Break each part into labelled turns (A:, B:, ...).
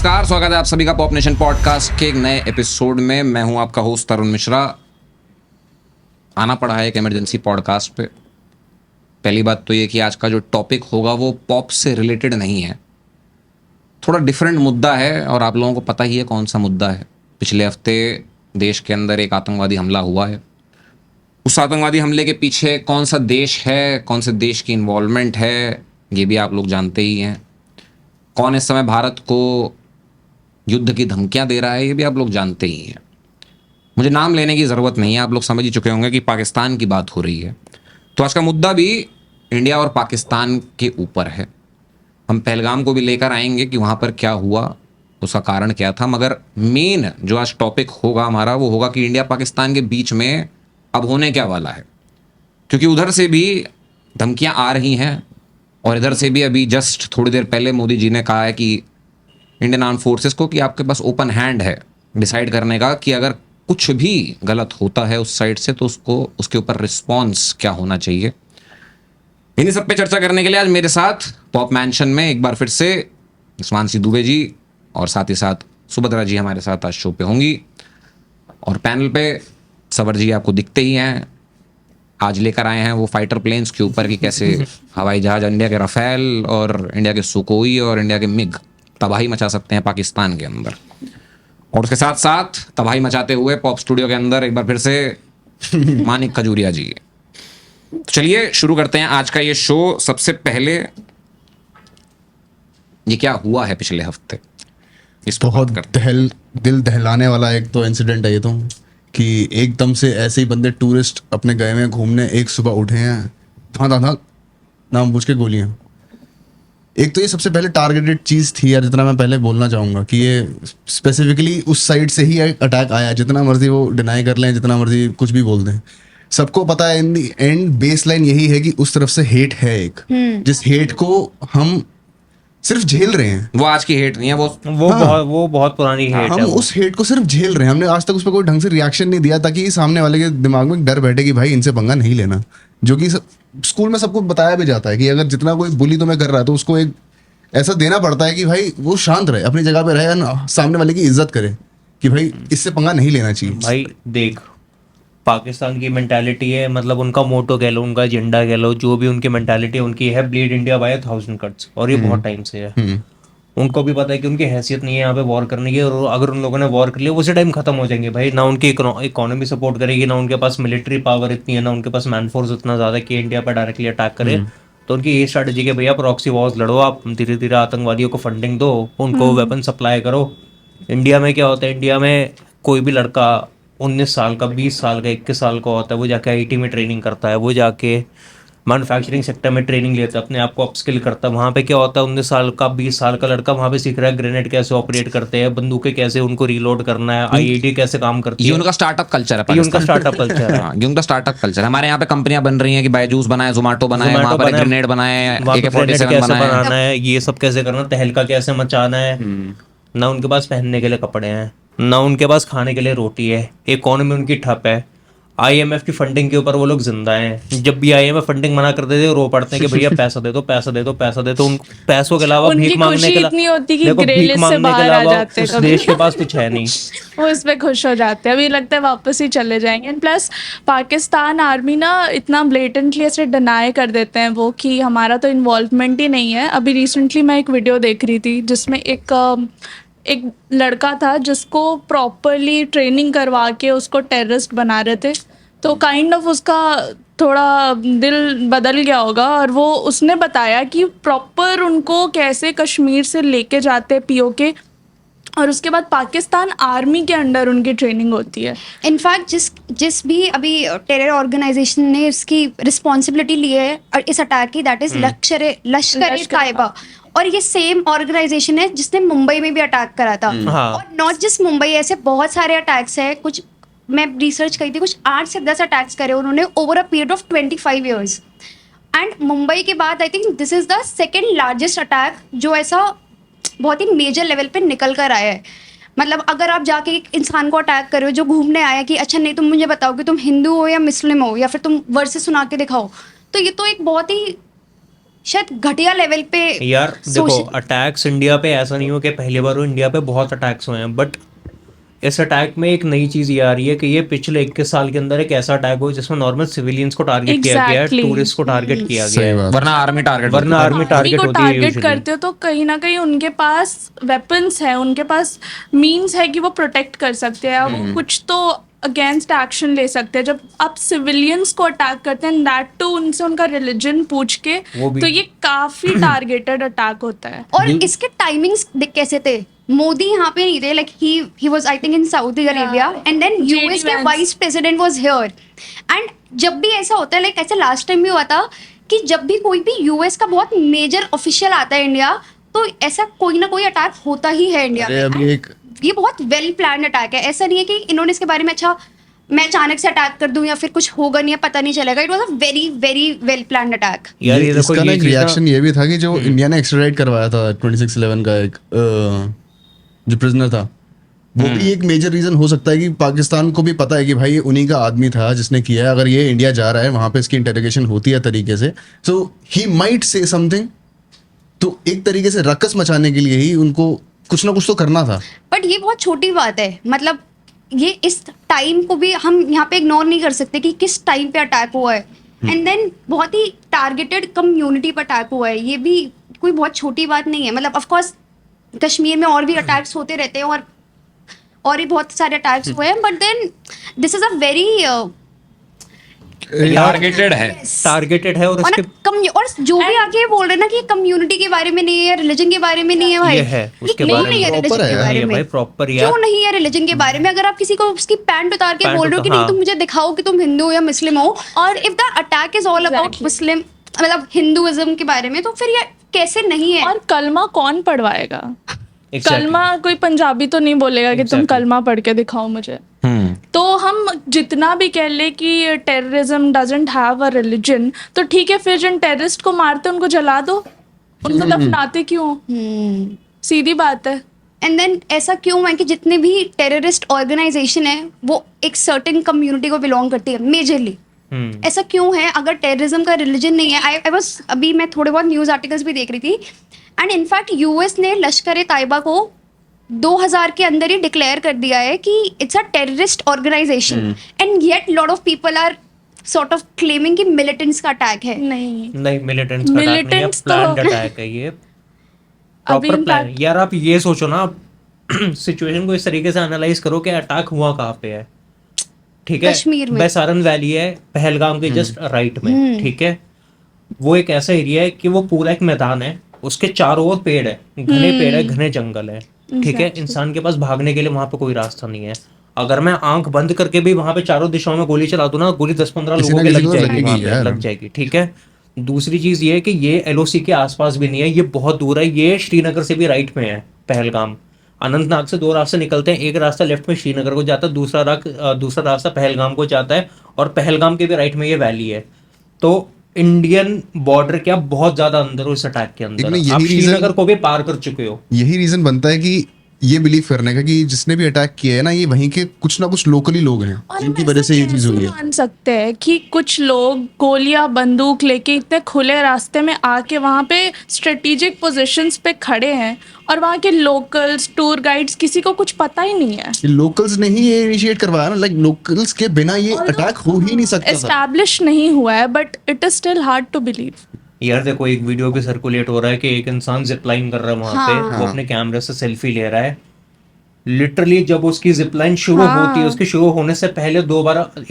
A: नमस्कार, स्वागत है आप सभी का पॉप नेशन पॉडकास्ट के एक नए एपिसोड में। मैं हूं आपका होस्ट तरुण मिश्रा। आना पड़ा है एक इमरजेंसी पॉडकास्ट पे। पहली बात तो ये कि आज का जो टॉपिक होगा वो पॉप से रिलेटेड नहीं है, थोड़ा डिफरेंट मुद्दा है और आप लोगों को पता ही है कौन सा मुद्दा है। पिछले हफ्ते देश के अंदर एक आतंकवादी हमला हुआ है। उस आतंकवादी हमले के पीछे कौन सा देश है, कौन से देश की इन्वॉल्वमेंट है, ये भी आप लोग जानते ही हैं। कौन इस समय भारत को युद्ध की धमकियां दे रहा है, ये भी आप लोग जानते ही हैं। मुझे नाम लेने की ज़रूरत नहीं है, आप लोग समझ ही चुके होंगे कि पाकिस्तान की बात हो रही है। तो आज का मुद्दा भी इंडिया और पाकिस्तान के ऊपर है। हम पहलगाम को भी लेकर आएंगे कि वहाँ पर क्या हुआ, उसका कारण क्या था, मगर मेन जो आज टॉपिक होगा हमारा वो होगा कि इंडिया पाकिस्तान के बीच में अब होने क्या वाला है। क्योंकि उधर से भी धमकियाँ आ रही हैं और इधर से भी अभी जस्ट थोड़ी देर पहले मोदी जी ने कहा है कि इंडियन आर्म फोर्सेस को कि आपके पास ओपन हैंड है डिसाइड करने का कि अगर कुछ भी गलत होता है उस साइड से तो उसको उसके ऊपर रिस्पॉन्स क्या होना चाहिए। इन्हीं सब पे चर्चा करने के लिए आज मेरे साथ पॉप मैंशन में एक बार फिर से हिमांशी दुबे जी और साथ ही साथ सुभद्रा जी हमारे साथ आज शो पे होंगी। और पैनल पे सवर जी आपको दिखते ही हैं, आज लेकर आए हैं वो फाइटर प्लेन्स के ऊपर कि कैसे हवाई जहाज इंडिया के राफेल और इंडिया के सुकोई और इंडिया के मिग तबाही मचा सकते हैं पाकिस्तान के अंदर। और उसके साथ साथ तबाही मचाते हुए पॉप स्टूडियो के अंदर एक बार फिर से मानिक खजूरिया जी। तो चलिए शुरू करते हैं आज का ये शो। सबसे पहले ये क्या हुआ है पिछले हफ्ते, इस
B: बहुत दिल दहलाने वाला एक तो इंसिडेंट है ये तो, कि एकदम से ऐसे ही बंदे टूरिस्ट अपने गए में घूमने, एक सुबह उठे हैं धा नाम पूछ के गोलियां। एक तो ये सबसे पहले टारगेटेड चीज़ थी यार, जितना मैं पहले बोलना चाहूँगा कि ये स्पेसिफिकली उस साइड से ही अटैक आया। जितना मर्जी वो डिनाई कर लें, जितना मर्जी कुछ भी बोल दें, सबको पता है इन दी एंड बेस लाइन यही है कि उस तरफ से हेट है एक, जिस हेट को हम सिर्फ झेल रहे हैं।
A: वो आज की हेट नहीं है,
C: वो बहुत पुरानी हेट
B: हम
C: है।
B: उस हेट को सिर्फ झेल रहे हैं। हमने आज तक उस पर कोई ढंग से रिएक्शन नहीं दिया ताकि सामने वाले के दिमाग में डर बैठे कि भाई इनसे पंगा नहीं लेना। जो कि स्कूल में सबको बताया भी जाता है कि अगर जितना कोई बुली तुम्हें कर रहा है तो उसको एक ऐसा देना पड़ता है कि भाई वो शांत रहे, अपनी जगह पे रहे, ना सामने वाले की इज्जत करे कि भाई इससे पंगा नहीं लेना चाहिए।
C: भाई देख, पाकिस्तान की मेंटालिटी है, मतलब उनका मोटो कह लो, उनका एजेंडा कह लो, जो भी उनकी मेंटालिटी है उनकी है ब्लीड इंडिया बाय 1000 कट्स। और ये बहुत टाइम से है। उनको भी पता है कि उनकी हैसियत नहीं है यहाँ पे वॉर करने की, और अगर उन लोगों ने वॉर कर लिया उसी टाइम खत्म हो जाएंगे भाई। ना उनकी इकोनॉमी सपोर्ट करेगी, ना उनके पास मिलिट्री पावर इतनी है, ना उनके पास मैन फोर्स इतना ज़्यादा कि इंडिया पर डायरेक्टली अटैक करे। तो उनकी ये स्ट्रैटेजी है भैया प्रॉक्सी वॉर्स लड़ो, आप धीरे धीरे आतंकवादियों को फंडिंग दो, उनको वेपन सप्लाई करो। इंडिया में क्या होता है, इंडिया में कोई भी लड़का 19 साल का, 20 साल का, 21 साल का होता है, वो जाके आईटी में ट्रेनिंग करता है, वो जाके मैन्युफैक्चरिंग सेक्टर में ट्रेनिंग लेता है, अपने आप को अपस्किल करता है। वहाँ पे क्या होता है, 19 साल का, 20 साल का लड़का वहाँ पे सीख रहा है ग्रेनेड कैसे ऑपरेट करते हैं, बंदूकें कैसे उनको रीलोड करना है, आईईडी कैसे काम करती है।
A: ये उनका स्टार्टअप कल्चर है,
C: ये उनका स्टार्टअप कल्चर है।
A: ये उनका स्टार्टअप कल्चर है। हमारे यहाँ पे कंपनियां बन रही हैं कि बायजूस बनाए, जोमेटो बनाए, वहाँ पर ग्रेनेड बनाए, AK-47
C: कैसे
A: बनाए,
C: बनाना है, ये सब कैसे करना, तहलका कैसे मचाना है। ना उनके पास पहनने के लिए कपड़े हैं, ना उनके पास खाने के लिए रोटी है, इकोनॉमी उनकी ठप है। IMF की फंडिंग के ऊपर वो लोग जिंदा हैं। जब भी IMF फंडिंग मना कर देते रो पड़ते हैं कि भैया पैसा दे दो, पैसा दे दो, पैसा दे दो। उन पैसों के अलावा भीख मांगने के अलावा, देखो भीख मांगने के अलावा उस देश के पास कुछ है नहीं।
D: वो इस पे खुश हो जाते हैं, अभी लगता है वापस ही चले जाएंगे। एंड प्लस पाकिस्तान आर्मी ना इतना ब्लेटेंटली ऐसे डिनाई कर देते हैं वो कि हमारा तो इन्वॉल्वमेंट ही नहीं है। अभी रिसेंटली मैं एक वीडियो देख रही थी जिसमें एक लड़का था जिसको प्रॉपरली ट्रेनिंग करवा के उसको टेररिस्ट बना रहे थे। तो काइंड ऑफ उसका थोड़ा दिल बदल गया होगा और वो उसने बताया कि प्रॉपर उनको कैसे कश्मीर से लेके जाते POK और उसके बाद पाकिस्तान आर्मी के अंडर उनकी ट्रेनिंग होती है।
E: इनफैक्ट जिस भी अभी टेरर ऑर्गेनाइजेशन ने इसकी रिस्पॉन्सिबिलिटी ली है और इस अटैक की, दैट इज लश्कर-ए-तैयबा। और ये सेम ऑर्गेनाइजेशन है जिसने मुंबई में भी अटैक करा था। और नॉट जस्ट मुंबई, ऐसे बहुत सारे अटैक्स हैं। कुछ मैं रिसर्च करी थी, कुछ 8 से 10 अटैक्स करे उन्होंने over a period of 25 years. And Mumbai के बाद I think this is the second largest attack जो ऐसा बहुत ही मेजर लेवल पे निकल कर आया है। मतलब अगर आप जाके एक इंसान को अटैक कर रहे हो जो घूमने आया कि अच्छा नहीं तुम मुझे बताओ कि तुम हिंदू हो या मुस्लिम हो या फिर तुम वर्सेस सुना के दिखाओ, तो ये तो एक बहुत ही शायद घटिया लेवल पे
C: यार देखो,
E: सोच-
C: अटैक्स इंडिया पे ऐसा नहीं हो कि पहली बार हो, इंडिया पे बहुत अटैक्स हुए हैं, बट इस अटैक में एक नई चीज ये आ रही है कि ये पिछले 21 साल के अंदर एक ऐसा अटैक हो जिसमें नॉर्मल सिविलियंस को टारगेट किया गया है,
D: Exactly.
C: टूरिस्ट को टारगेट किया गया
B: सही
C: है,
B: बात।
A: वरना आर्मी टारगेट
C: वरना आर्मी
D: आर्मी
C: टारगेट
D: को
C: होती है
D: टारगेट
C: usually।
D: करते हो तो कहीं ना कहीं उनके पास वेपन्स है, उनके पास मींस है कि वो प्रोटेक्ट कर सकते हैं, वो कुछ तो अगेंस्ट एक्शन ले सकते हैं। जब आप सिविलियंस को अटैक करते हैं दैट टू उनसे उनका रिलीजन पूछ के,
C: वो भी-
D: तो ये काफी टारगेटेड अटैक होता है।
E: और इसके टाइमिंग्स देख कैसे थे। मोदी यहाँ पे नहीं थे, like he was I think in Saudi Arabia and then US के
D: Vance.
E: Vice president was here. And जब भी ऐसा होता है, लाइक ऐसे लास्ट टाइम भी हुआ था कि जब भी कोई भी यूएस का बहुत मेजर ऑफिशियल आता है इंडिया, तो ऐसा कोई ना कोई अटैक होता ही है इंडिया
B: अरे
E: में।
B: अभी एक
E: ये बहुत वेल प्लान अटैक है, ऐसा नहीं है कि इन्होंने इसके बारे में अच्छा मैं अचानक से अटैक कर दूं या फिर कुछ होगा नहीं है, पता नहीं चलेगा। It was a very very well plan attack.
C: यार ये देखो,
B: इसका ना
C: ये
B: एक
C: चीज़ ना-
B: रिएक्शन ये भी था कि जो इंडिया ने एक्स्ट्राडाइट करवाया था 26/11 का एक जो प्रिजनर था, वो भी एक मेजर रीजन हो सकता है कि पाकिस्तान को भी पता है कि भाई ये उन्हीं का आदमी था जिसने किया है। अगर ये इंडिया जा रहा है, वहां पे इसकी इंटेरोगेशन होती है तरीके से, सो ही माइट से समथिंग। तो एक तरीके से रकस मचाने के लिए ही उनको कुछ ना कुछ तो करना था।
E: बट ये बहुत छोटी बात है, मतलब ये इस टाइम को भी हम यहाँ पे इग्नोर नहीं कर सकते कि किस टाइम पे अटैक हुआ है। एंड देन बहुत ही टारगेटेड कम्युनिटी पर अटैक हुआ है, ये भी कोई बहुत छोटी बात नहीं है। मतलब ऑफ कोर्स कश्मीर में और भी अटैक्स होते रहते हैं और भी बहुत सारे अटैक्स हुए हैं, but then this is a very
A: targeted है।
C: टारगेटेड है। और
E: और
C: उसके
E: और जो भी आके ये बोल रहे हैं ना कि कम्युनिटी के बारे में नहीं है, रिलीजन के बारे में नहीं है भाई,
C: ये है, उसके
E: नहीं
C: बारे
E: नहीं है
B: में
E: रिलीजन
B: proper
E: के
B: है,
E: बारे
C: ये
E: में।
C: भाई प्रॉपर यार।
E: क्यों नहीं है रिलीजन के बारे में? अगर आप किसी को उसकी पैंट उतार के
C: पैंट
E: बोल रहे हो कि
C: उतार-
E: नहीं तुम
C: हाँ।
E: मुझे दिखाओ कि तुम हिंदू हो या मुस्लिम हो, और if the attack is all about
D: Exactly.
E: मुस्लिम, मतलब हिंदुइज्म के बारे में, तो फिर ये कैसे नहीं है?
D: और कलमा कौन पढ़वाएगा?
C: Exactly.
D: कलमा कोई पंजाबी तो नहीं बोलेगा कि तुम
C: Exactly.
D: कलमा पढ़ के दिखाओ मुझे। तो हम जितना भी कह ले कि terrorism doesn't have a religion, तो ठीक है, फिर जिन टेररिस्ट को मारते उनको जला दो, उनको दफनाते क्यों? सीधी बात है।
E: एंड देन ऐसा क्यों है कि जितने भी टेररिस्ट ऑर्गेनाइजेशन है वो एक सर्टेन कम्युनिटी को बिलोंग करती है मेजरली? ऐसा क्यों है? अगर टेररिज्म का रिलीजन नहीं है, आई वाज अभी मैं थोड़े बहुत न्यूज़ आर्टिकल्स भी देख रही थी, एंड इनफैक्ट यूएस ने लश्कर तैयबा को 2000 के अंदर ही डिक्लेयर कर दिया है कि it's a terrorist organisation, and yet lot of people are sort of claiming कि मिलिटेंट्स का अटैक है।
D: नहीं,
C: नहीं, मिलिटेंट्स का अटैक नहीं है,
D: Militants तो-
C: प्लान्ड अटैक है ये,
D: अभी
C: प्रॉपर प्लान।
D: impact-
C: यार आप ये सोचो ना, सिचुएशन को इस तरीके से एनालाइज करो कि अटैक हुआ कहाँ पे है, ठीक है?
E: कश्मीर में।
C: बैसारन वैली है पहलगाम के जस्ट राइट में, ठीक है? वो एक ऐसा एरिया है कि वो पूरा एक मैदान है, उसके चारों ओर पेड़ है, घने पेड़ है, घने जंगल है, ठीक है? इंसान के पास भागने के लिए वहां पे कोई रास्ता नहीं है। अगर मैं आंख बंद करके भी वहां पे चारों दिशाओं में गोली चला दूं ना, गोली 10-15
B: किसी
C: लोगों
B: ना
C: के
B: किसी
C: लग
B: को
C: जाएगी,
B: लगेगी
C: वहां पे
B: यार।
C: लग जाएगी, ठीक है? दूसरी चीज ये है कि ये एलओसी के आसपास भी नहीं है, ये बहुत दूर है, ये श्रीनगर से भी राइट में है पहलगाम। अनंतनाग से 2 रास्ते निकलते हैं, एक रास्ता लेफ्ट में श्रीनगर को जाता है, दूसरा रास्ता पहलगाम को जाता है, और पहलगाम के भी राइट में ये वैली है। तो इंडियन बॉर्डर क्या बहुत ज्यादा अंदर हो इस अटैक के अंदर,
B: लेकिन
C: आप
B: यही reason-
C: श्रीनगर को भी पार कर चुके हो।
B: यही रीजन बनता है कि ये बिलीव करने का कि जिसने भी अटैक किया है ना, ये वहीं के कुछ ना कुछ लोकली लोग हैं
D: और
B: जिनकी
D: हम
B: वजह
D: ऐसा
B: से ये चीज हुई
D: कैसे
B: है।
D: मान सकते हैं कि कुछ लोग गोलियां बंदूक लेके इतने खुले रास्ते में आके वहां पे स्ट्रेटेजिक पोजीशंस पे खड़े हैं, और वहां के लोकल्स, टूर गाइड्स, किसी को कुछ पता ही नहीं है।
B: लोकल्स ने ही ये इनिशिएट करवाया ना, लाइक लोकल्स के बिना ये अटैक हो ही नहीं सकता था।
D: एस्टैब्लिश नहीं हुआ है, but it is still hard to believe.
C: यार देखो, एक वीडियो भी सर्कुलेट हो रहा है कि एक इंसान जिप लाइन कर रहा है वहां पे, वो अपने कैमरे से सेल्फी ले रहा है। लिटरली जब उसकी जिप लाइन शुरू होती है, उसके शुरू होने से पहले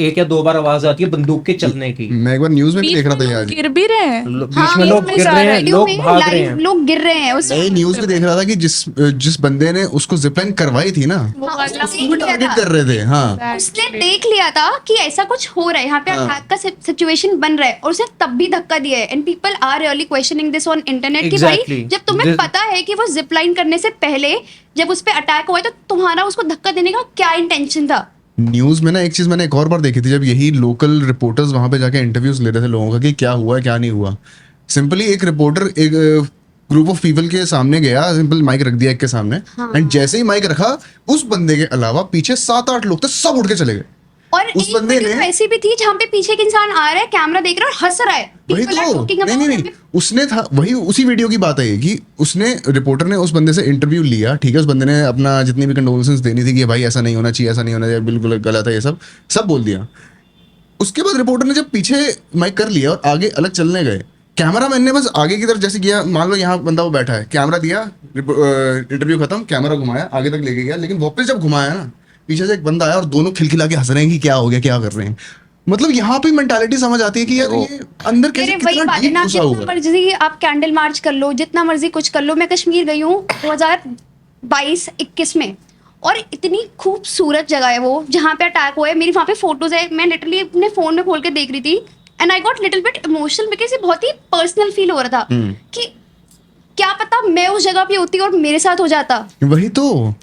C: 1 या 2 बार आवाज आती है बंदूक के चलने की।
B: मैं एक बार न्यूज में भी देख रहा था ये आज।
D: गिर भी रहे हैं।
C: बीच में लोग गिर रहे हैं, लोग भाग रहे हैं।
E: लोग गिर रहे हैं उस
B: मैं न्यूज में देख रहा था कि जिस बंदे ने उसको जिपलाइन करवाई थी ना,
D: वो वाला
B: उसको भी टारगेट कर रहे थे। हाँ,
E: उसने देख लिया था कि ऐसा कुछ हो रहा है यहाँ पे, अटैक का सिचुएशन बन रहा है, और उसने तब भी धक्का दिया है। And people are really questioning this on internet कि भाई
C: Exactly.
E: जब तुम्हें
C: This-
E: पता है कि वो जिप लाइन करने से पहले जब उस पे अटैक हुआ है, तो तुम्हारा उसको धक्का देने का क्या इंटेंशन था?
B: न्यूज में ना एक चीज मैंने एक और बार देखी थी, जब यही लोकल रिपोर्टर्स वहां पे जाके इंटरव्यूज ले रहे थे लोगों का कि क्या हुआ क्या नहीं हुआ। सिंपली एक रिपोर्टर एक ग्रुप ऑफ पीपल के सामने गया, सिंपल माइक रख दिया एक के सामने, एंड जैसे ही माइक रखा, उस बंदे के अलावा पीछे 7-8 लोग थे, सब उठ के चले गए।
E: और
B: उस
E: एक
B: बंदे
E: वीडियो
B: ने
E: ऐसी भी थी जहाँ पे पीछे एक इंसान आ रहा है, कैमरा देख रहा है और हंस रहा है।
B: वही
E: People are
B: तो
E: talking about
B: नहीं
E: it.
B: उसने था वही उसी वीडियो की बात है ये कि उसने रिपोर्टर ने उस बंदे से इंटरव्यू लिया, ठीक है, उस बंदे ने अपना जितनी भी कंडोलेंसेस देनी थी कि भाई ऐसा नहीं होना चाहिए, ऐसा नहीं होना चाहिए, बिल्कुल गलत है, ये सब बोल दिया। उसके बाद रिपोर्टर ने जब पीछे माइक कर लिया और आगे अलग चलने गए, कैमरा मैन ने बस आगे की तरफ जैसे किया, मान लो यहाँ बंदा वो बैठा है, कैमरा दिया, इंटरव्यू खत्म, कैमरा घुमाया, आगे तक लेके गया, लेकिन वापस जब घुमाया ना, पीछे से एक बंदा आया और दोनों खिलखिला के हंस रहे हैं कि क्या हो गया, क्या कर रहे हैं। मतलब यहाँ पे मेंटालिटी समझ आती है कि यार ये अंदर कैसे
E: मेरे वही
B: कितना
E: बात है
B: डीप
E: ना,
B: घुसा
E: जितना
B: हुआ है।
E: मर्जी आप कैंडल मार्च कर लो, जितना मर्जी कुछ कर लो। मैं कश्मीर गई हूँ 2022-21 में, और इतनी खूबसूरत जगह है वो जहाँ पे अटैक हुआ है। मेरी वहाँ पे फोटोज है, मैं लिटरली अपने फोन में खोल के देख रही थी, and I got little bit emotional because ये बहुत ही पर्सनल फील हो रहा था कि क्या पता मैं उस जगह पे होती और मेरे साथ हो जाता।
B: वही तो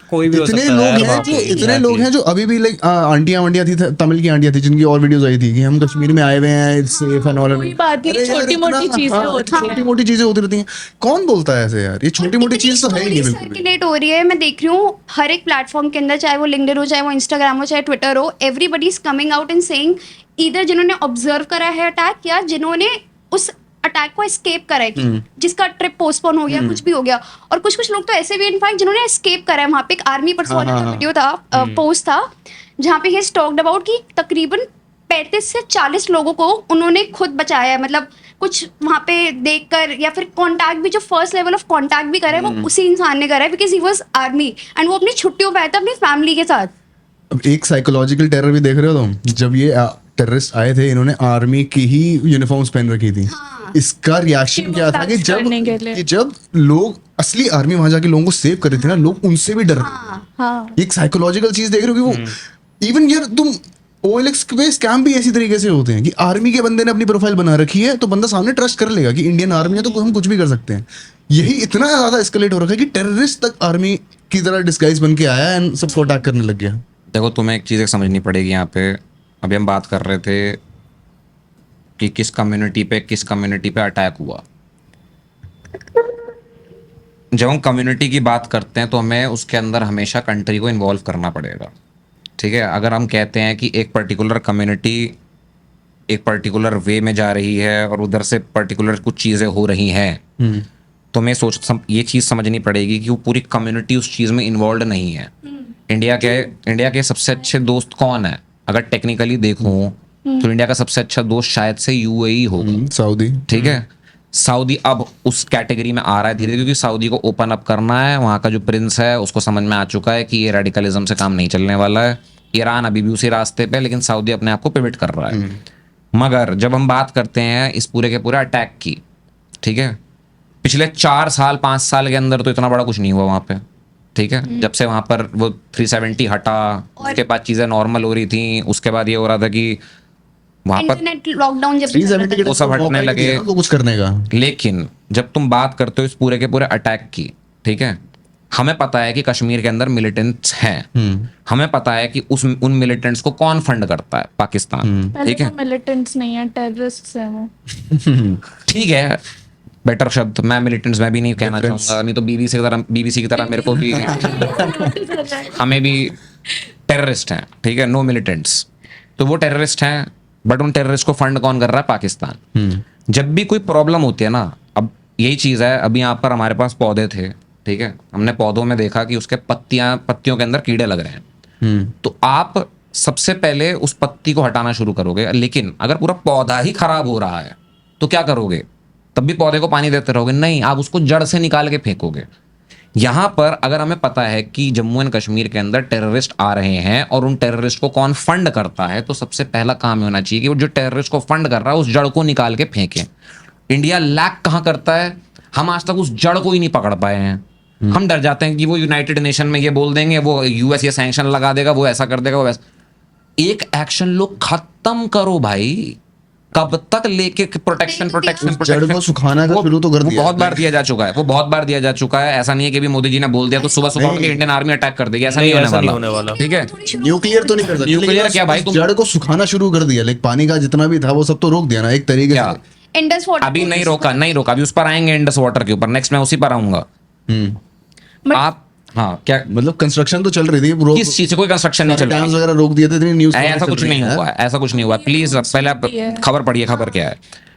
C: कोई भी हो
B: इतने
C: सकता है
B: लोग
C: यार
B: हैं
C: वहाँ
B: जो
C: पे,
B: इतने
C: exactly.
B: लोग हैं जो अभी भी लाइक आंटियां वंटियां थी, तमिल की आंटियां थी जिनकी और वीडियोस आई थी कि हम कश्मीर में आए हुए हैं, इट्स सेफ एंड ऑल।
D: कोई बात नहीं, छोटी-मोटी चीजें होती हैं।
B: छोटी मोटी चीजें होती रहती हैं। कौन बोलता है ऐसे यार, ये छोटी मोटी चीज तो है ही नहीं बिल्कुल भी।
E: सर्कुलेट हो रही है, मैं देख रही हूँ हर एक प्लेटफॉर्म के अंदर, चाहे वो लिंक्डइन हो, चाहे वो इंस्टाग्राम हो, चाहे ट्विटर हो, everybody is coming out and saying, either जिन्होंने ऑब्जर्व करा है अटैक या जिन्होंने उस अटैक को एस्केप करा है, कि जिसका ट्रिप पोस्टपोन हो गया, कुछ भी हो गया। और कुछ लोग तो ऐसे भी इनफैक्ट जिन्होंने एस्केप करा है। वहाँ पे एक आर्मी पर्सनल का वीडियो था, पोस्ट था, जहाँ पे ही टॉक्ड अबाउट कि तकरीबन 35 से 40 लोगों को उन्होंने खुद बचाया है। मतलब कुछ वहाँ पे देखकर या फिर कांटेक्ट भी, जो फर्स्ट लेवल ऑफ कांटेक्ट भी करा है वो उसी इंसान ने करा है, because he was army and वो अपनी छुट्टियों पे आया था अपनी फैमिली के साथ।
B: अब एक साइकोलॉजिकल टेरर भी देख रहे हो तुम, जब ये टेररिस्ट आए थे इन्होंने आर्मी की ही यूनिफॉर्म्स पहन रखी थी। इसका रिएक्शन क्या था कि जब लोग असली आर्मी वहां जाके लोगों को सेव कर रहे थे ना, लोग उनसे भी डर रहे थे।
D: हाँ,
B: एक साइकोलॉजिकल चीज देख रहे हो कि वो इवन यार तुम OLX पे स्कैम भी इसी तरीके से होते हैं कि आर्मी के बंदे ने अपनी प्रोफाइल बना रखी है तो बंदा सामने ट्रस्ट कर लेगा कि इंडियन आर्मी है तो हम कुछ भी कर सकते हैं। यही इतना ज्यादा एस्केलेट हो रखा है कि टेररिस्ट तक आर्मी की तरह डिस्गाइज बन के आया एंड सबको अटैक करने लग गया।
A: देखो तुम्हें एक चीज़ समझनी पड़ेगी यहाँ पे। अभी हम बात कर रहे थे कि किस कम्युनिटी पे अटैक हुआ। जब हम कम्युनिटी की बात करते हैं तो हमें उसके अंदर हमेशा कंट्री को इन्वॉल्व करना पड़ेगा, ठीक है। अगर हम कहते हैं कि एक पर्टिकुलर कम्युनिटी एक पर्टिकुलर वे में जा रही है और उधर से पर्टिकुलर कुछ चीज़ें हो रही हैं, तो हमें ये चीज़ समझनी पड़ेगी कि वो पूरी कम्युनिटी उस चीज़ में इन्वॉल्व नहीं है। इंडिया के सबसे अच्छे दोस्त कौन है? अगर टेक्निकली देखूं तो इंडिया का सबसे अच्छा दोस्त शायद से UAE होगा,
B: सऊदी,
A: ठीक है। सऊदी अब उस कैटेगरी में आ रहा है धीरे धीरे, क्योंकि सऊदी को ओपन अप करना है। वहाँ का जो प्रिंस है उसको समझ में आ चुका है कि ये रेडिकलिज्म से काम नहीं चलने वाला है। ईरान अभी भी उसी रास्ते पे, लेकिन सऊदी अपने आप को पिवट कर रहा है। मगर जब हम बात करते हैं इस पूरे के पूरे अटैक की, ठीक है, पिछले 4 साल 5 साल के अंदर तो इतना बड़ा कुछ नहीं हुआ वहाँ पे, ठीक है। जब से वहाँ पर वो 370 हटा, उसके बाद चीज़ें नॉर्मल हो रही थी, उसके बाद ये हो रहा था कि वहाँ पर
E: इंटरनेट लॉकडाउन जब
B: 370 के
A: वो सब हटने लगे
B: उनको कुछ करने का।
A: लेकिन जब तुम बात करते हो इस पूरे के पूरे अटैक की, ठीक है, हमें पता है कि कश्मीर के अंदर मिलिटेंट्स हैं। हमें पता है कि उन मिलिटेंट्स को कौन फंड करता है? पाकिस्तान,
D: पहले
A: ठीक है।
D: तो मिलिटेंट्स नहीं है, टेररिस्ट्स हैं वो।
A: ठीक है, बेटर शब्द मैं मिलिटेंट्स मैं भी नहीं कहना चाहूंगा, नहीं तो BBC की तरह मेरे को भी हमें भी टेररिस्ट हैं, ठीक है, नो मिलिटेंट्स। तो वो टेररिस्ट हैं, बट उन टेररिस्ट को फंड कौन कर रहा है? पाकिस्तान। जब भी कोई प्रॉब्लम होती है ना, अब यही चीज़ है, अभी यहाँ पर हमारे पास पौधे थे, ठीक है, हमने पौधों में देखा कि उसके पत्तियों के अंदर कीड़े लग रहे हैं, तो आप सबसे पहले उस पत्ती को हटाना शुरू करोगे। लेकिन अगर पूरा पौधा ही खराब हो रहा है तो क्या करोगे? तब भी पौधे को पानी देते रहोगे? नहीं, आप उसको जड़ से निकाल के फेंकोगे। यहाँ पर अगर हमें पता है कि जम्मू एंड कश्मीर के अंदर टेररिस्ट आ रहे हैं और उन टेररिस्ट को कौन फंड करता है, तो सबसे पहला काम होना चाहिए कि वो जो टेररिस्ट को फंड कर रहा है उस जड़ को निकाल के फेंकें। इंडिया लैक कहाँ करता है? हम आज तक उस जड़ को ही नहीं पकड़ पाए हैं। हम डर जाते हैं कि वो यूनाइटेड नेशन में ये बोल देंगे, वो US ये सैंक्शन लगा देगा, वो ऐसा कर देगा, वो वैसा। एक एक्शन लो, खत्म करो भाई। कब तक लेके प्रोटेक्शन
B: जड़ को सुखाना का शुरू तो कर दिया,
A: बहुत बार दिया जा चुका है, वो बहुत बार दिया जा चुका है। ऐसा नहीं है कि भी मोदी जी ने बोल दिया तो सुबह सुबह उठ के इंडियन आर्मी अटैक कर देगी, ऐसा नहीं होने वाला, ठीक है।
B: न्यूक्लियर तो नहीं कर सकते,
A: न्यूक्लियर क्या भाई, तुम
B: जड़ को सुखाना शुरू कर दिया, लाइक पानी का जितना भी था वो सब तो रोक दिया ना एक तरीके से।
E: इंडस वाटर
A: अभी नहीं रोका, अभी उस पर आएंगे, इंडस वाटर के ऊपर, नेक्स्ट मैं उसी पर आऊंगा। आप हाँ क्या
B: मतलब कंस्ट्रक्शन तो चल रही थी,
A: किस चीज से? कोई कंस्ट्रक्शन नहीं चल रहा
B: डैम्स वगैरह रोक दिए थे, इतनी न्यूज़
A: ऐसा कुछ नहीं हुआ है, ऐसा कुछ नहीं हुआ। प्लीज पहले आप खबर पढ़िए, खबर क्या है।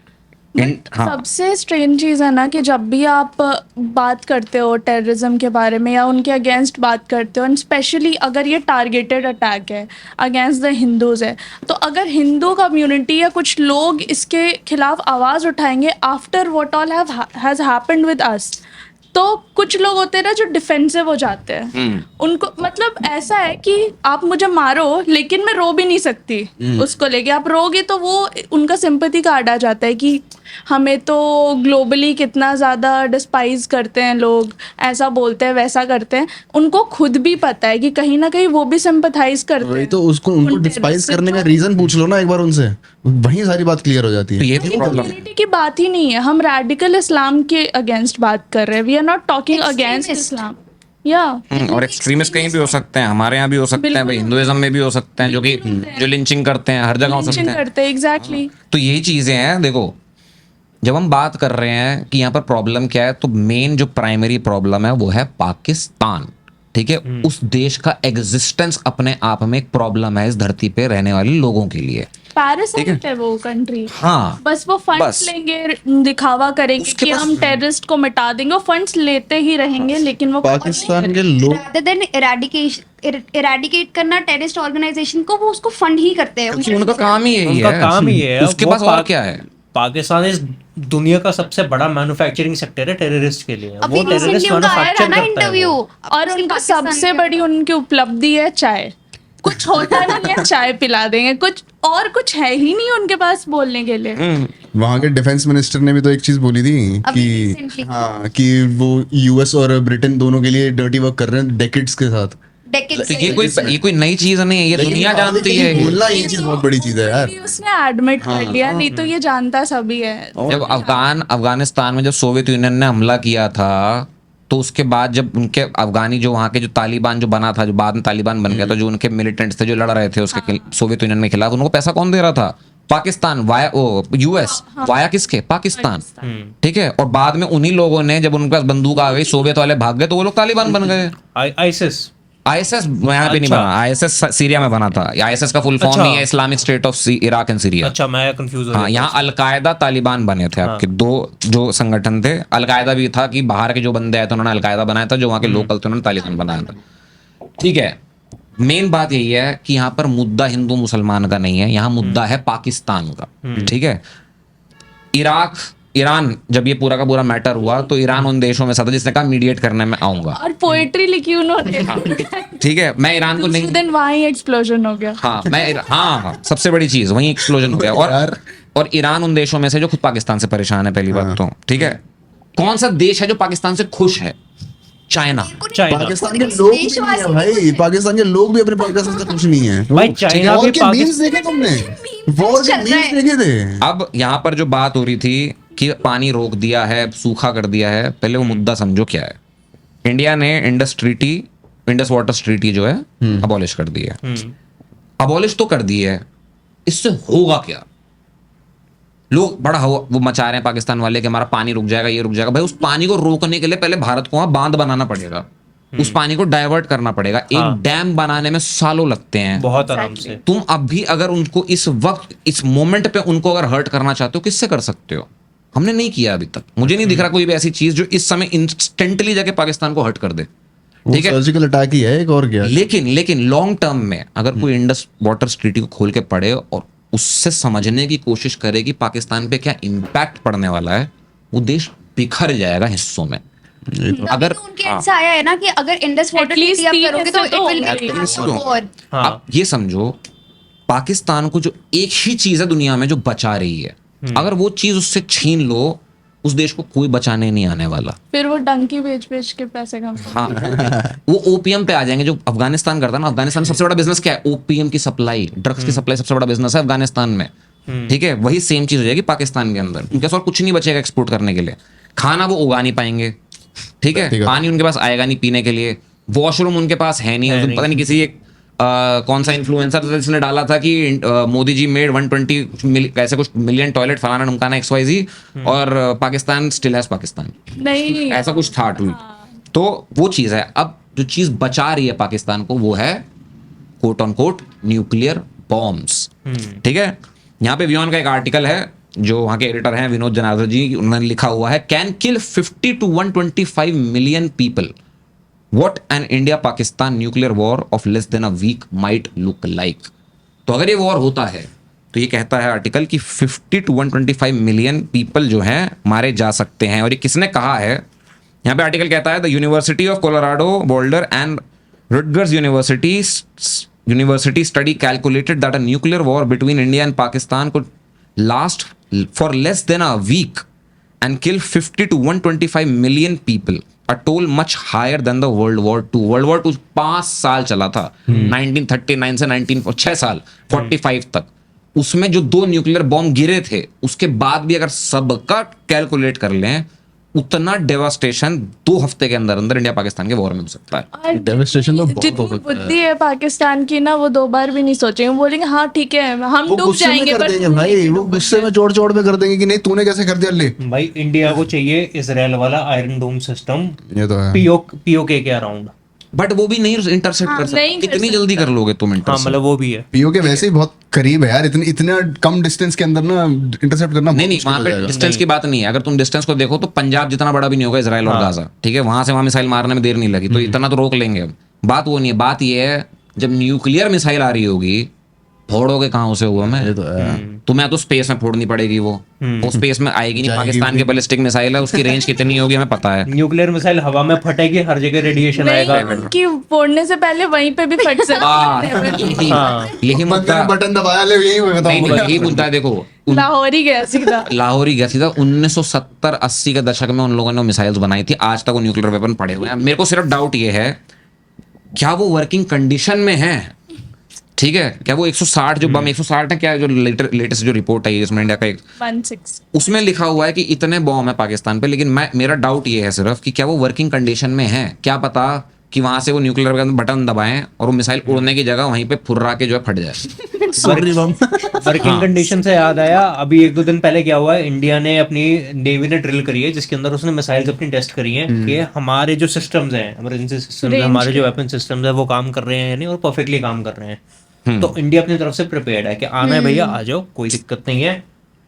A: हाँ
D: सबसे स्ट्रेंज चीज़ है ना कि जब भी आप बात करते हो टेररिज्म के बारे में या उनके अगेंस्ट बात करते हो, एंड स्पेशली अगर ये टारगेटेड अटैक है अगेंस्ट द हिंदूज है, तो अगर हिंदू कम्युनिटी या कुछ लोग इसके खिलाफ आवाज़ उठाएंगे after what all has happened with us, तो कुछ लोग होते हैं ना जो डिफेंसिव हो जाते हैं। उनको मतलब ऐसा है कि आप मुझे मारो लेकिन मैं रो भी नहीं सकती उसको लेके। आप रोगे तो वो उनका सिंपैथी कार्ड आ जाता है कि हमें तो ग्लोबली कितना ज़्यादा डिस्पाइज करते हैं लोग, ऐसा बोलते हैं वैसा करते हैं। उनको खुद भी पता है कि कहीं ना कहीं वो भी सिंपैथाइज करते
B: वही
D: हैं।
B: तो, उसको उनको
D: उन
B: डिस्पाइज
D: terrorist से
B: करने का
D: तो-
B: रीजन पूछ लो ना एक बार उनसे, वहीं सारी बात क्लियर हो जाती
A: तो
B: है।
A: ये भी प्रॉब्लम है।
D: कम्युनिटी की बात ही नहीं है, हम रेडिकल इस्लाम के अगेंस्ट बात कर रहे हैं। We are not talking against
E: Extremist.
D: Islam. या
A: और एक्सट्रीमिस्ट कहीं भी हो सकते हैं, हमारे यहाँ भी हो सकते हैं भाई, हिंदुइज्म में भी हो सकते हैं, जो कि जो लिंचिंग करते हैं, हर जगह हो सकते
D: मेंशन
A: हैं।
D: करते हैं एग्जैक्टली।
A: तो यही चीजें हैं। देखो जब हम बात कर रहे हैं कि यहाँ पर प्रॉब्लम क्या है, तो मेन जो प्राइमरी प्रॉब्लम है वो है पाकिस्तान। ठीक है, उस देश का एग्जिस्टेंस अपने आप में एक प्रॉब्लम है इस धरती पे रहने वाले लोगों के लिए।
D: पैरासाइट है वो कंट्री।
A: हाँ
D: बस वो फंड्स
A: बस।
D: लेंगे, दिखावा करेंगे
A: उसके
D: कि
A: पास-
D: हम टेररिस्ट को मिटा देंगे। वो फंड्स लेते ही रहेंगे लेकिन वो
B: पाकिस्तान के लोग
E: rather than eradicate करना टेररिस्ट ऑर्गेनाइजेशन को, वो उसको फंड ही करते हैं।
A: क्योंकि उनका काम ही यही
C: उनका
A: है।
C: काम ही है।
A: उसके
C: वो
A: पास और क्या है?
C: पाकिस्तान इस दुनिया का सबसे बड़ा मैन्युफैक्चरिंग सेक्टर है टेररिस्ट के लिए।
E: अभी
C: वो टेररिस्ट
E: recently उनका आया था
C: मैन्युफैक्चर
E: ना
C: करता है
E: इंटरव्यू,
C: वो।
D: और उनका सबसे बड़ी उनकी उपलब्धि है चाय। कुछ होता नहीं है, चाय पिला देंगे, कुछ और कुछ है ही नहीं उनके पास बोलने के लिए।
B: वहाँ के डिफेंस मिनिस्टर ने भी तो एक चीज बोली थी
E: अभी
B: कि
E: recently।
B: हाँ, कि वो यूएस और ब्रिटेन दोनों के लिए डर्टी वर्क कर रहे हैं डेकेड्स के साथ।
E: decades
A: तो
E: से।
A: ये कोई नई चीज नहीं है, ये दुनिया जानती है।
B: बोलना ये चीज बहुत बड़ी चीज है यार।
D: अभी उसने एडमिट कर लिया, नहीं तो ये जानता सभी है।
A: जब अफगानिस्तान में जब सोवियत यूनियन ने हमला किया था, तो उसके बाद जब उनके अफगानी जो वहाँ के जो तालिबान जो बना था, जो बाद में तालिबान बन गया था, जो उनके मिलिटेंट्स थे जो लड़ रहे थे उसके सोवियत यूनियन के खिलाफ, उनको पैसा कौन दे रहा था? पाकिस्तान वाया यूएस वाया किसके? पाकिस्तान। ठीक है, और बाद में उन्हीं लोगों ने जब उनके पास बंदूक आ गई, सोवियत वाले भाग गए, तो वो लोग तालिबान बन गए।
C: आईएसएस
A: आईएसएस यहाँ पे नहीं
C: अच्छा।
A: बना, आईएसएस सीरिया में बना था। आईएसएस का फुल फॉर्म
C: अच्छा।
A: नहीं है Islamic state of Iraq and Syria.
C: अच्छा, मैं कंफ्यूज हो
A: हाँ,
C: गया।
A: यहाँ अलकायदा तालिबान बने थे आपके दो जो संगठन थे। अलकायदा भी था कि बाहर के जो बंदे आए थे उन्होंने अलकायदा बनाया था, जो वहाँ के लोकल थे उन्होंने तालिबान बनाया था। ठीक है, मेन बात यही है कि यहाँ पर मुद्दा हिंदू मुसलमान का नहीं है, यहाँ मुद्दा है पाकिस्तान का। ठीक है, ईरान जब ये पूरा का पूरा मैटर हुआ, तो ईरान उन देशों में था जिसने कहा मीडिएट करने में आऊंगा।
D: और पोएट्री लिखी उन्होंने।
A: ठीक है, मैं ईरान को नहीं,
D: दिन वहाँ ही एक्सप्लोजन हो गया।
A: हाँ, सबसे बड़ी चीज वही एक्सप्लोजन हो गया। और ईरान उन देशों में से जो खुद पाकिस्तान से परेशान है, पहली बात तो। ठीक है, कौन सा देश है जो पाकिस्तान से खुश है? चाइना।
C: चाइना।
B: पाकिस्तान के लोग भी नहीं है भाई, पाकिस्तान के लोग भी अपने पाकिस्तान से कुछ नहीं है।
C: भाई चाइना
B: वॉर
C: भी
B: के मीम्स देखे तुमने? वॉर के मीम्स देखे थे?
A: अब यहाँ पर जो बात हो रही थी कि पानी रोक दिया है, सूखा कर दिया है, पहले वो मुद्दा समझो क्या है। इंडिया ने इंडस वाटर ट्रीटी जो है अबॉलिश कर दी है। अबॉलिश तो कर दी है, इससे होगा क्या? लोग बड़ा वो मचा रहे हैं पाकिस्तान वाले कि हमारा पानी रुक जाएगा, ये रुक जाएगा। भाई उस पानी को रोकने के लिए पहले भारत को वहां बांध बनाना पड़ेगा, उस पानी को डाइवर्ट करना पड़ेगा। एक डैम बनाने में सालों लगते हैं।
C: बहुत आराम से।
A: तुम अब भी अगर उनको इस वक्त इस मोमेंट पे उनको अगर हर्ट करना चाहते हो, किससे कर सकते हो? हमने नहीं किया अभी तक। मुझे नहीं दिख रहा कोई भी ऐसी चीज जो इस समय इंस्टेंटली जाके पाकिस्तान को हर्ट कर दे। ठीक है,
B: सर्जिकल अटैक ही है एक, और क्या।
A: लेकिन लॉन्ग टर्म में अगर कोई इंडस वाटर ट्रीटी को खोल के पढ़े और उससे समझने की कोशिश करे कि पाकिस्तान पे क्या इम्पैक्ट पड़ने वाला है, वो देश बिखर जाएगा हिस्सों में। अगर
E: उनके ऐसा आया है ना कि अगर इंडस वाटर
D: least
E: ट्रीटी आप
D: 3
E: करोगे तो
D: हिस्से तो
E: इट
D: होंगे ही।
E: विल और
C: हाँ।
A: आप ये समझो, पाकिस्तान को जो एक ही चीज है दुनिया में जो बचा रही है, अगर वो चीज उससे छीन लो, उस देश को कोई बचाने नहीं आने वाला।
D: फिर वो डंकी बेच के पैसे कमाते हैं।
A: हाँ, वो ओपीएम पे आ जाएंगे जो अफगानिस्तान करता है ना। अफगानिस्तान सबसे बड़ा बिजनेस क्या है? ओपीएम की सप्लाई, ड्रग्स की सप्लाई सबसे बड़ा बिजनेस है अफगानिस्तान में। ठीक है, वही सेम चीज हो जाएगी पाकिस्तान के अंदर। उनके पास और कुछ नहीं बचेगा एक्सपोर्ट करने के लिए। खाना वो उगा नहीं पाएंगे। ठीक है, पानी उनके पास आएगा नहीं पीने के लिए। वॉशरूम उनके पास है नहीं। पता नहीं किसी एक कौन सा इन्फ्लुएंसर जिसने डाला था कि मोदी जी मेड 120 ऐसे कुछ मिलियन टॉयलेट फलाना ढमकाना XYZ, और पाकिस्तान स्टिल हैज पाकिस्तान,
D: नहीं
A: ऐसा कुछ था ट्वीट। तो वो चीज है। अब जो चीज बचा रही है पाकिस्तान को वो है quote on quote nuclear bombs. ठीक है, यहाँ पे वियॉन का एक आर्टिकल है जो वहां के एडिटर हैं विनोद जनार्दन जी, उन्होंने लिखा हुआ है can kill 50 to 125 million people, what an India Pakistan nuclear war of less than a week might look like. तो अगर ये वॉर होता है तो ये कहता है आर्टिकल कि 50 to 125 मिलियन पीपल जो हैं मारे जा सकते हैं। और ये किसने कहा है, यहाँ पे आर्टिकल कहता है the University of Colorado Boulder and Rutgers University study calculated that a nuclear war between India and Pakistan could last for less than a week and kill 50 to 125 million people, a toll much higher than the World War II. World War II 5 साल चला था, 1939 से 6 साल 45 तक। उसमें जो 2 nuclear bomb गिरे थे उसके बाद भी अगर सबका कैलकुलेट कर लें उतना डेवास्टेशन 2 हफ्ते के अंदर अंदर इंडिया पाकिस्तान के वॉर में हो सकता है।
D: और
B: डेवास्टेशन तो बहुत
D: जितनी
B: हो सकता है।
D: बुद्धि है पाकिस्तान की ना, वो 2 बार भी नहीं सोचेंगे, वो बोलेंगे हाँ ठीक है हम
B: वो
D: डूब
B: गुस्से में
D: जाएंगे
B: कर
D: पर
B: देंगे भाई, वो गुस्से में जोड़ जोड़ में कर देंगे कि नहीं तूने कैसे कर दिया ले।
C: भाई इंडिया को चाहिए इसराइल वाला आयरन डोम सिस्टम
B: ये तो है।
C: पीओके के अराउंड।
A: बट वो भी नहीं इंटरसेप्ट कर सकते,
D: नहीं कर
A: कितनी
D: सकते।
A: जल्दी कर लोगे तुम
C: हाँ
A: इंटरसेप्ट?
C: मतलब वो भी है।
B: पीओके वैसे ही बहुत करीब है यार, इतने कम डिस्टेंस के अंदर ना इंटरसेप्ट करना
A: नहीं
B: बहुत
A: नहीं,
B: मुश्किल
A: वहां
B: हो
A: पे
B: जाएगा।
A: डिस्टेंस की बात नहीं है। अगर तुम डिस्टेंस को देखो तो पंजाब जितना बड़ा भी नहीं होगा इसराइल और गाजा, ठीक है, वहां से वहां मिसाइल मारने में देर नहीं लगी, तो इतना तो रोक लेंगे हम। बात वो नहीं है, बात ये है जब न्यूक्लियर मिसाइल आ रही होगी फोड़ोगे कहाँ उसे हुआ मैं,
B: ये तो है।
A: तुम्हें तो स्पेस में फोड़नी पड़ेगी वो स्पेस में आएगी नहीं। पाकिस्तान के बैलिस्टिक मिसाइल है, उसकी रेंज कितनी होगी हमें पता है।
C: न्यूक्लियर मिसाइल हवा में फटेगी, हर जगह रेडिएशन आएगा।
D: नहीं कि फोड़ने से पहले वहीं पे भी फट सकता है।
A: यही मुद्दा,
B: बटन दबाया ले, यही हुआ
A: नहीं नहीं, यही मुद्दा है। देखो
D: लाहौर ही गया सीधा।
A: लाहौर ही गया सीधा। 1970-80 के दशक में उन लोगों ने मिसाइल्स बनाई थी, आज तक वो न्यूक्लियर वेपन पड़े हुए हैं। मेरे को सिर्फ डाउट ये है क्या वो वर्किंग कंडीशन में है, ठीक है, क्या वो 160 जो बम 160 है, क्या जो लेटेस्ट जो रिपोर्ट आई है जिसमें इंडिया का
D: 16
A: उसमें लिखा हुआ है कि इतने बॉम्ब है पाकिस्तान पे, लेकिन मेरा डाउट ये है सिर्फ कि क्या वो वर्किंग कंडीशन में है। क्या पता कि वहां से वो न्यूक्लियर का बटन दबाएं और वो मिसाइल उड़ने की जगह वहीं पे फुर्रा के जो है फट जाए।
C: वर्किंग कंडीशन से याद आया, अभी 1-2 दिन पहले क्या हुआ है, इंडिया ने अपनी नेवी ने ड्रिल करी है जिसके अंदर उसने मिसाइल्स अपनी टेस्ट करी हैं कि हमारे जो सिस्टम्स हैं, इमरजेंसी सिस्टम्स हैं, हमारे जो वेपन सिस्टम्स है वो काम कर रहे हैं या नहीं, और परफेक्टली काम कर रहे हैं। तो इंडिया अपनी तरफ से प्रिपेयर्ड है कि आना है भैया आ जाओ, कोई दिक्कत नहीं है।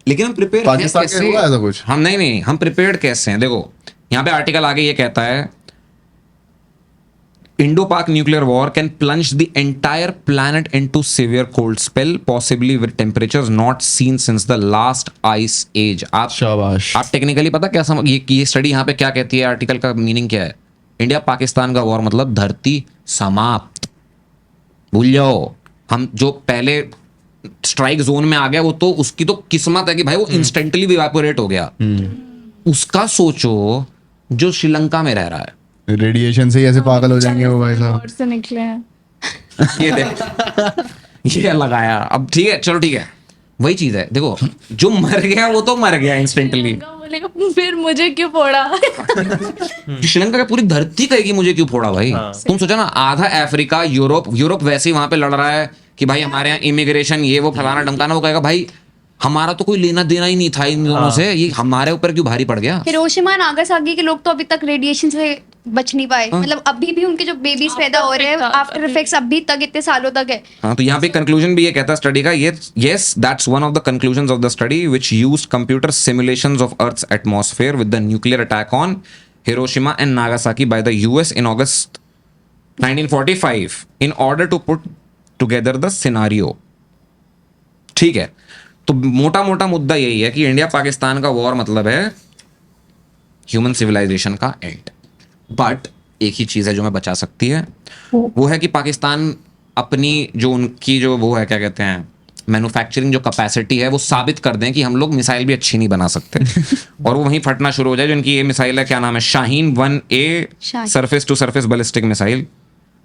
A: लेकिन हम प्रिपेयर
B: पाकिस्तान के हुआ ऐसा कुछ?
A: हम नहीं, हम प्रिपेयर्ड कैसे हैं? देखो यहाँ पे आर्टिकल आगे ये कहता है Indo Pak nuclear war can plunge the entire planet into severe cold spell possibly with temperatures not seen since the last ice age. आप
B: शाबाश।
A: आप टेक्निकली पता क्या समझ, ये स्टडी यहाँ पे क्या कहती है, आर्टिकल का मीनिंग क्या है? इंडिया पाकिस्तान का वॉर मतलब धरती समाप्त, भूल जाओ। हम जो पहले स्ट्राइक जोन में आ गया वो तो उसकी तो किस्मत है कि भाई वो इंस्टेंटली इवेपोरेट हो गया। उसका सोचो जो श्रीलंका में रह रहा है,
B: रेडिएशन से ही ऐसे पागल हो जाएंगे वो भाई साहब।
D: और से निकले हैं।
A: ये देख ये लगाया। अब ठीक है, चलो ठीक है, वही चीज है। देखो जो मर गया वो तो मर गया इंस्टेंटली।
D: बोलेगा फिर मुझे क्यों फोड़ा।
A: श्रीलंका की पूरी धरती कहेगी मुझे क्यों फोड़ा भाई। तुम सोचो ना, आधा अफ्रीका, यूरोप वैसे ही वहां पे लड़ रहा है कि भाई हमारे यहाँ इमिग्रेशन ये वो फलाना डमकाना, वो कहेगा भाई हमारा तो कोई लेना देना ही नहीं था इन दोनों से, ये हमारे ऊपर क्यों भारी पड़ गया।
E: हिरोशिमा नागासाकी के लोग तो अभी तक रेडिएशन से बच नहीं पाए, मतलब अभी भी उनके जो बेबीज पैदा हो रहे हैं आफ्टर इफेक्ट्स अभी तक इतने सालों तक है।
A: हाँ, तो यहाँ पे कंक्लूजन भी ये कहता है स्टडी का, yes that's one of the conclusions of the study which used computer simulations of earth's atmosphere with the nuclear attack on Hiroshima and Nagasaki by the US in August 1945 in order to put together the scenario. ठीक है, तो मोटा मोटा मुद्दा यही है कि India Pakistan का वॉर मतलब है ह्यूमन सिविलाइजेशन का एंड। बट एक ही चीज है जो मैं बचा सकती है, वो है कि पाकिस्तान अपनी जो उनकी जो वो है क्या कहते हैं मैन्युफैक्चरिंग जो कैपेसिटी है वो साबित कर दें कि हम लोग मिसाइल भी अच्छी नहीं बना सकते और वो वहीं फटना शुरू हो जाए। जो इनकी ये मिसाइल है, क्या नाम है, Shaheen 1A surface to surface ballistic missile,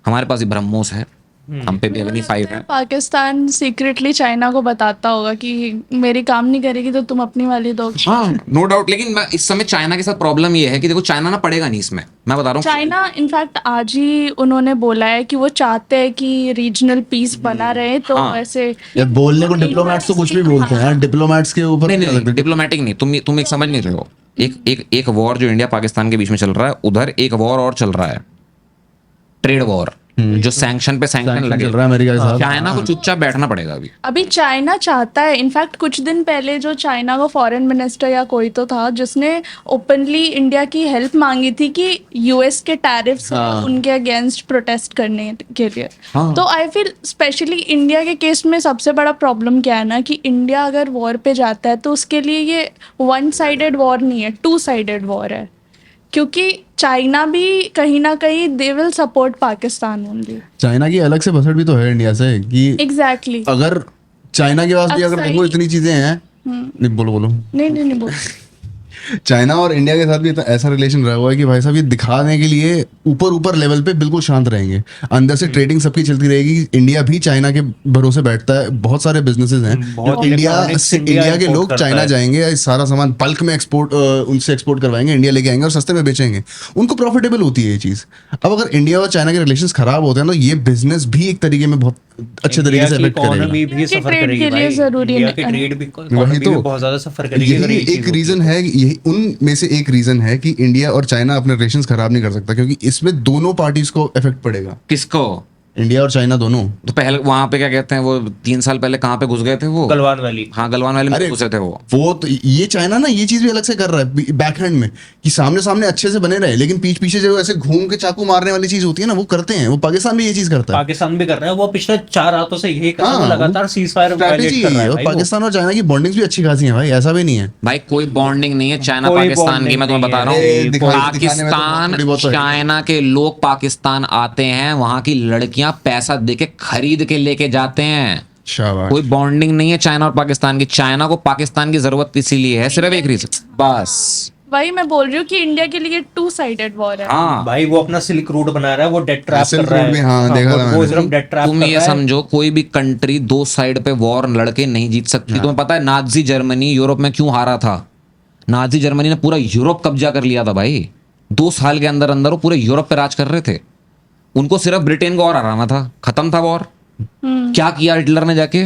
A: हमारे पास ही ब्रह्मोस है, हम पे भी अग्नि 5 है।
D: पाकिस्तान सीक्रेटली चाइना को बताता होगा कि मेरी काम नहीं करेगी तो तुम अपनी वाली दो।
A: हाँ नो डाउट, लेकिन इस समय चाइना के साथ प्रॉब्लम ये है कि देखो चाइना ना पड़ेगा नहीं इसमें, मैं बता रहा हूँ।
D: चाइना इनफैक्ट आज ही उन्होंने बोला है कि वो चाहते हैं कि रीजनल पीस बना रहे, तो ऐसे
B: यार बोलने को डिप्लोमेट्स तो कुछ भी बोलते हैं यार, डिप्लोमेट्स के ऊपर
A: नहीं डिप्लोमेटिक नहीं, तुम एक समझ नहीं रहे हो। एक वॉर जो इंडिया पाकिस्तान के बीच में चल रहा है, उधर एक वॉर और चल रहा है, ट्रेड वॉर, जो सैंक्शन पे सैंक्शन
B: Sanction
A: लगे
B: चल रहा है अमेरिका के साथ।
A: चाइना को चुपचाप बैठना पड़ेगा अभी।
D: अभी चाइना चाहता है, इनफैक्ट कुछ दिन पहले जो चाइना का फॉरेन मिनिस्टर या कोई तो था जिसने ओपनली इंडिया की हेल्प मांगी थी कि यूएस के टैरिफ्स उनके अगेंस्ट प्रोटेस्ट करने के लिए।
A: हाँ।
D: तो आई फील स्पेशली इंडिया के केस में सबसे बड़ा प्रॉब्लम क्या है ना कि इंडिया अगर वॉर पे जाता है तो उसके लिए ये वन साइडेड वॉर नहीं है, टू साइडेड वॉर है, क्योंकि चाइना भी कहीं ना कहीं they will support Pakistan only.
B: China की अलग से बसट भी तो है इंडिया से कि
D: एग्जैक्टली
B: अगर चाइना के पास भी अगर देखो इतनी चीजें हैं, नहीं बोलो बोलो,
D: नहीं बोल
B: चाइना और इंडिया के साथ भी ऐसा रिलेशन रहा हुआ है कि भाई साहब ये दिखाने के लिए ऊपर लेवल पे बिल्कुल शांत रहेंगे, अंदर से ट्रेडिंग सबकी चलती रहेगी। इंडिया भी चाइना के भरोसे बैठता है, बहुत सारे बिजनेसेस हैं
C: बहुत
B: जो इंडिया
C: electronics
B: से
C: इंडिया
B: इंडिया के
C: import
B: लोग
C: करता
B: चाइना
C: है।
B: जाएंगे, ये सारा सामान बल्क में एक्सपोर्ट उनसे एक्सपोर्ट करवाएंगे, इंडिया लेके आएंगे और सस्ते में बेचेंगे, उनको प्रॉफिटेबल होती है ये चीज। अब अगर इंडिया और चाइना के रिलेशन खराब होते हैं तो ये बिजनेस भी एक तरीके में बहुत अच्छे तरीके से इफेक्ट करेगा।
C: इकोनॉमी भी
D: इंडिया की
C: सफर
D: trade
C: करेगी
D: के लिए
C: भाई,
D: जरूरी
C: इंडिया
D: है।
C: की ट्रेड भी
B: वही
C: इकोनॉमी भी
B: तो
C: बहुत ज्यादा सफर करेगी अगर
B: यही
C: ये चीज
B: एक
C: होगी।
B: रीजन है, यही उनमें से एक रीजन है कि इंडिया और चाइना अपने रिलेशंस खराब नहीं कर सकता, क्योंकि इसमें दोनों पार्टीज को इफेक्ट पड़ेगा,
A: किसको?
B: इंडिया और चाइना दोनों।
A: तो पहले वहां पे क्या कहते हैं वो 3 साल पहले कहाँ पे घुस गए थे वो?
C: गलवान वैली।
A: हाँ, गलवान वाले में
B: अरे
A: घुसे थे वो।
B: वो तो ये चाइना ना ये चीज भी अलग से कर रहा है बैक हैंड में, कि सामने सामने अच्छे से बने रहे, लेकिन पीछे जो ऐसे घूम के चाकू मारने वाली चीज होती है ना, वो करते हैं। वो पाकिस्तान भी ये चीज करता है,
C: पाकिस्तान भी कर रहा है, वो पिछले 4 रातों से यही कर रहा है,
B: हाँ,
C: वो लगातार सीज फायर
B: स्ट्रैटेजी
C: वायलेट कर
B: यही
C: रहा
B: है।
C: है
B: और
C: भाई वो।
B: पाकिस्तान और चाइना की बॉन्डिंग्स भी अच्छी खासी है भाई, ऐसा भी नहीं है।
A: भाई कोई बॉन्डिंग नहीं है चाइना
C: कोई
A: पाकिस्तान की,
C: bonding
A: मैं तुम्हें
C: नहीं
A: बता रहा
C: है।
A: हूँ।
B: दिखाने में तो
A: पाकिस्तान
B: थोड़ी बहुत तो है।
A: चाइना के लोग पाकिस्तान आते हैं, वहां की लड़कियां पैसा देके खरीद के लेके जाते हैं।
B: शाबाश।
A: कोई बॉन्डिंग नहीं है चाइना और पाकिस्तान की। चाइना को पाकिस्तान की जरूरत इसीलिए है, सिर्फ एक रीजन, बस।
D: वही मैं बोल रही हूँ कि इंडिया के लिए टू साइडेड वॉर है।
A: हाँ,
C: भाई वो अपना सिल्क रूट बना रहा है, वो डेट ट्रैप कर
B: Silk
C: रहा
B: Route
C: है।
B: भी, हाँ, देखा था
C: वो
B: मैंने।
C: सिर्फ डेट ट्रैप
A: तुम
C: कर
A: ये
C: रहा है।
A: समझो कोई भी कंट्री 2 साइड पे वॉर लड़के नहीं जीत सकती। तुम्हें पता है नाजी जर्मनी यूरोप में क्यों हारा था? नाजी जर्मनी ने पूरा यूरोप कब्जा कर लिया था भाई। 2 साल के अंदर अंदर वो पूरे यूरोप पे राज कर रहे थे। उनको सिर्फ ब्रिटेन को और हराना था, खत्म था वॉर। क्या किया हिटलर ने जाके?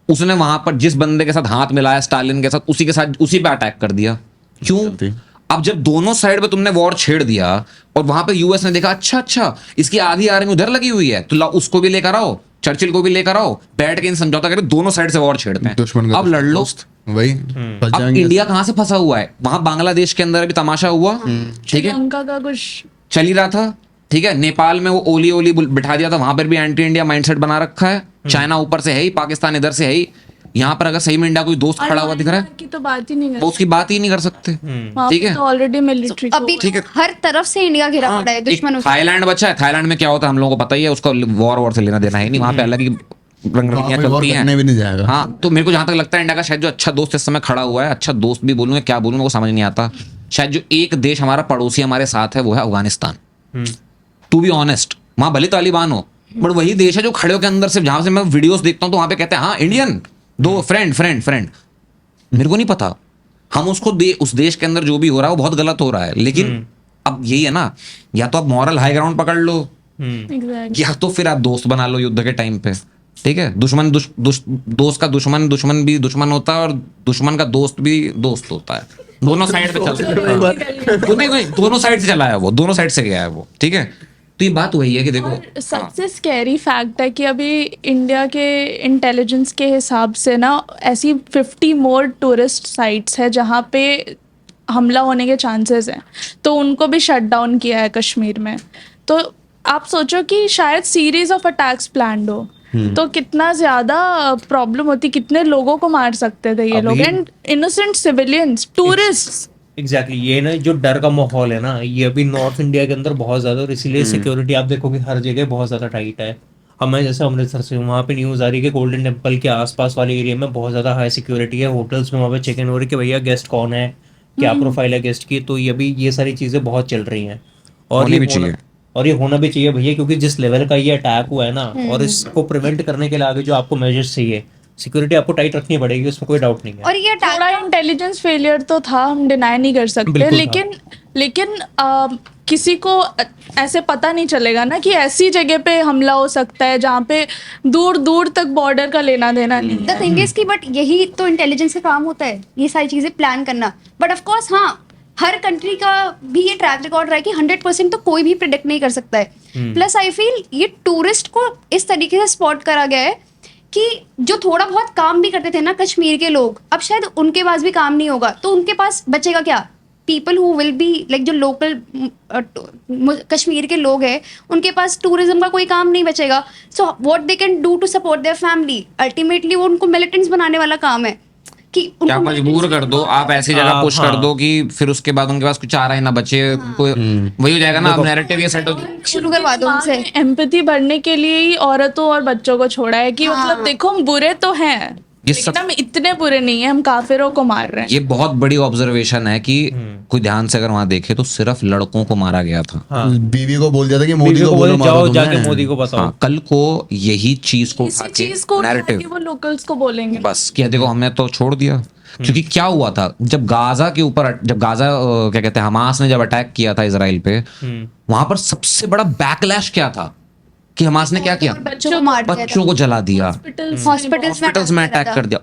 A: उसने वहां पर जिस बंदे के साथ हाथ मिलाया स्टालिन के साथ, उसी पे अटैक कर दिया। क्यों? अब जब दोनों साइड पे तुमने वॉर छेड़ दिया और वहां पे यूएस ने देखा अच्छा इसकी आधी आर्मी उधर लगी हुई है, तो उसको भी लेकर आओ, चर्चिल को भी लेकर आओ, बैठ के इन समझौता करके दोनों साइड से वॉर छेड़ते हैं।
B: दुश्मन का
A: अब लड़ लो।
B: वही फंस
A: अब
B: जाएंगे।
A: इंडिया कहां से फंसा हुआ है? वहां बांग्लादेश के अंदर भी तमाशा हुआ, ठीक है,
D: श्रीलंका का कुछ
A: चल ही रहा था, ठीक है। नेपाल में वो ओली बिठा दिया था, वहां पर भी एंटी इंडिया माइंडसेट बना रखा है। चाइना ऊपर से है ही, पाकिस्तान इधर से है ही। यहाँ पर अगर सही में इंडिया कोई दोस्त खड़ा हुआ दिख रहा है
D: की तो बात ही नहीं
A: तो उसकी बात ही नहीं कर सकते,
D: वहाँ
A: ठीक
D: पे
A: है।
D: तो ऑलरेडी मिलिट्री
E: अभी
A: ठीक है।
E: हर तरफ से इंडिया घिरा पड़ा है
A: एक
E: दुश्मनों से।
A: थाईलैंड बचा है, थाईलैंड में क्या होता है हम लोगों को पता ही है, उसका वॉर से लेना देना है नहीं, वहां पे अलग ही रंगरलियां
B: कोई और
A: चलती
B: करने
A: हैं।
B: भी नहीं जाएगा।
A: हाँ, तो मेरे को जहां तक लगता है इंडिया का शायद जो अच्छा दोस्त इस समय खड़ा हुआ है, अच्छा दोस्त भी बोलूँ क्या बोलूँ, मेरे को समझ नहीं आता। शायद जो एक देश हमारा पड़ोसी हमारे साथ है वो है अफगानिस्तान। टू बी ऑनेस्ट, वहां भले तालिबान हो, बट वही देश है जो खड़े होकर अंदर से, जहां से मैं वीडियोस देखता हूँ तो वहां पे कहते हैं हाँ इंडियन, दो फ्रेंड। मेरे को नहीं पता, हम उसको उस देश के अंदर जो भी हो रहा है वो बहुत गलत हो रहा है, लेकिन अब यही है ना, या तो आप मॉरल हाई ग्राउंड पकड़ लो
D: एग्जैक्टली।
A: या तो फिर आप दोस्त बना लो युद्ध के टाइम पे, ठीक है। दोस्त का दुश्मन भी दुश्मन होता है और दुश्मन का दोस्त भी दोस्त होता है। दोनों साइड पे चलता है, नहीं, दोनों साइड से चला है वो, दोनों साइड से गया है वो, ठीक है। तो ये बात वही है कि देखो,
D: और सबसे स्कैरी फैक्ट है कि अभी इंडिया के इंटेलिजेंस के हिसाब से ना ऐसी 50 मोर टूरिस्ट साइट्स है जहाँ पे हमला होने के चांसेस हैं, तो उनको भी शट डाउन किया है कश्मीर में। तो आप सोचो कि शायद सीरीज ऑफ अटैक्स प्लान्ड हो, तो कितना ज्यादा प्रॉब्लम होती, कितने लोगों को मार सकते थे ये लोग,
C: अभी-
D: and innocent civilians, tourist.
C: Exactly ये ना जो डर का माहौल है ना, ये अभी नॉर्थ इंडिया के अंदर बहुत ज्यादा, और इसीलिए सिक्योरिटी आप देखोगे हर जगह बहुत ज्यादा टाइट है। अब मैं जैसे अमृतसर से हूँ, वहाँ पे न्यूज़ आ रही है कि गोल्डन टेम्पल के आसपास वाले एरिया में बहुत ज्यादा हाई सिक्योरिटी है। होटल्स में वहाँ पे चेक इन हो रही है कि भैया गेस्ट कौन है, क्या प्रोफाइल है गेस्ट की। तो ये भी ये सारी चीजें बहुत चल रही हैं और
A: होनी
C: ये
A: भी
C: होना-
A: चाहिए।
C: और ये होना भी चाहिए भैया, क्योंकि जिस लेवल का ये अटैक हुआ है ना, और इसको प्रिवेंट करने के लिए आगे जो आपको मेजर्स चाहिए, सिक्योरिटी आपको टाइट रखनी पड़ेगी, उसमें कोई डाउट नहीं है।
E: और ये
D: थोड़ा इंटेलिजेंस फेलियर तो था, हम डिनाई नहीं कर सकते,
C: बिल्कुल
D: लेकिन किसी को ऐसे पता नहीं चलेगा ना कि ऐसी जगह पे हमला हो सकता है जहाँ पे दूर दूर तक बॉर्डर का लेना देना नहीं
E: द
D: है।
E: थिंग इज कि बट यही तो इंटेलिजेंस का काम होता है, ये सारी चीजें प्लान करना। बट ऑफ कोर्स हाँ, हर कंट्री का भी ये ट्रैक रिकॉर्ड रहा है कि 100% तो कोई भी प्रिडिक्ट नहीं कर सकता है। प्लस आई फील ये टूरिस्ट को इस तरीके से स्पॉट करा गया है कि जो थोड़ा बहुत काम भी करते थे ना कश्मीर के लोग, अब शायद उनके पास भी काम नहीं होगा, तो उनके पास बचेगा क्या? People who will be like जो लोकल कश्मीर के लोग हैं उनके पास टूरिज्म का कोई काम नहीं बचेगा. So what they can do to support their family, ultimately वो उनको मिलिटेंट्स बनाने वाला काम है कि
A: क्या
E: उनको
A: मजबूर कर दो आप ऐसी जगह पुश कर दो कि फिर उसके बाद उनके पास कुछ आ रहा है ना बचे कोई, वही हो जाएगा ना. अब नैरेटिव ये सेट हो
E: शुरू करवा दो उनसे.
D: एम्पैथी बढ़ने के लिए ही औरतों और बच्चों को छोड़ा है कि मतलब देखो हम बुरे तो हैं
A: ये
D: लेकिन हम इतने बुरे नहीं है, हम काफिरों को मार रहे हैं.
A: ये बहुत बड़ी ऑब्जर्वेशन है कि कोई ध्यान से अगर वहां देखे तो सिर्फ लड़कों को मारा गया था.
B: बीवी को बोल दिया था कि मोदी
C: बीवी
B: को
C: को
B: बोलो
C: बोले
B: मारो
C: जाओ
B: तुमने.
C: जाके मोदी को बताओ.
A: हाँ, कल को यही चीज को
D: इसी
A: उठा के
D: चीज को उठा के
A: नैरेटिव
D: वो लोकल्स को बोलेंगे.
A: बस कि देखो हमने तो छोड़ दिया. क्योंकि क्या हुआ था जब गाजा के ऊपर जब गाजा क्या कहते हैं हमास ने जब अटैक किया था इजराइल पे, वहां पर सबसे बड़ा बैकलैश क्या था कि हमास ने क्या किया?
E: बच्चों को मार दिया
A: बच्चों को जला दिया,
E: हॉस्पिटल्स
A: में अटैक कर दिया.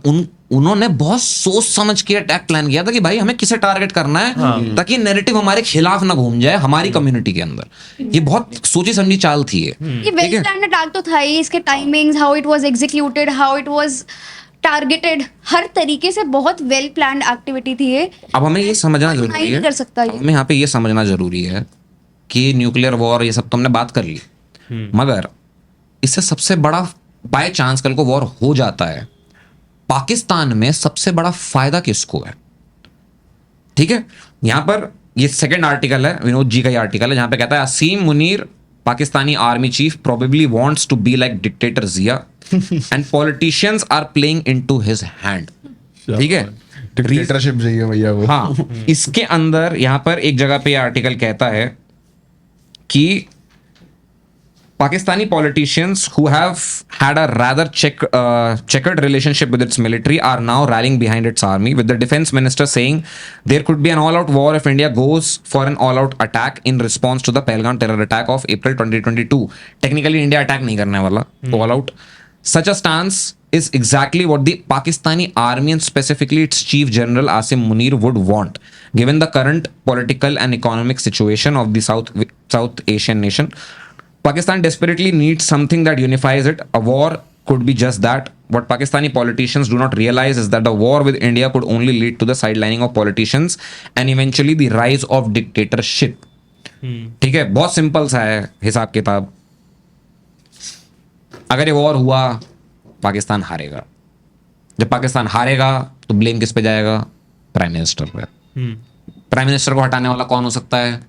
A: उन्होंने बहुत सोच समझ के अटैक प्लान किया था कि भाई हमें किसे टारगेट करना है ताकि नैरेटिव हमारे खिलाफ ना घूम जाए हमारी कम्युनिटी के अंदर. ये बहुत सोची समझी चाल थी ये.
E: ये वेल प्लान्ड अटैक तो था ही. इसके timings, how it was executed, how it was targeted, हर तरीके से बहुत वेल प्लान्ड एक्टिविटी थी ये.
A: अब हमें ये समझना जरूरी
E: नहीं
A: है,
E: कर सकता ये.
A: हमें यहाँ पे ये समझना जरूरी है कि न्यूक्लियर वॉर ये सब तो हमने बात कर ली, मगर इससे सबसे बड़ा बाय चांस कल को वॉर हो जाता है, पाकिस्तान में सबसे बड़ा फायदा किसको है? ठीक है, यहां पर ये सेकंड आर्टिकल है, विनोद जी का ही आर्टिकल है, जहां पे कहता है Asim Munir Pakistani army chief probably wants to be like dictator Zia and politicians are playing into his hand. ठीक है,
B: डिक्टेटरशिप चाहिए भैया वो.
A: हाँ, इसके अंदर यहां पर एक जगह पे आर्टिकल कहता है कि Pakistani politicians who have had a rather checkered relationship with its military are now rallying behind its army, with the defense minister saying there could be an all-out war if India goes for an all-out attack in response to the Pahalgam terror attack of April 2022. Technically, India attack नहीं करने वाला, all-out. Such a stance is exactly what the Pakistani army and specifically its Chief General Asim Munir would want, given the current political and economic situation of the South Asian nation. Pakistan desperately needs something that unifies it. A war could be just that. What Pakistani politicians do not realize is that the war with India could only lead to the sidelining of politicians and eventually the rise of dictatorship. ठीक है, बहुत simple सा है हिसाब किताब. अगर ये war हुआ पाकिस्तान हारेगा. जब पाकिस्तान हारेगा तो ब्लेम किस पे जाएगा? प्राइम मिनिस्टर पे. प्राइम मिनिस्टर को हटाने वाला कौन हो सकता है?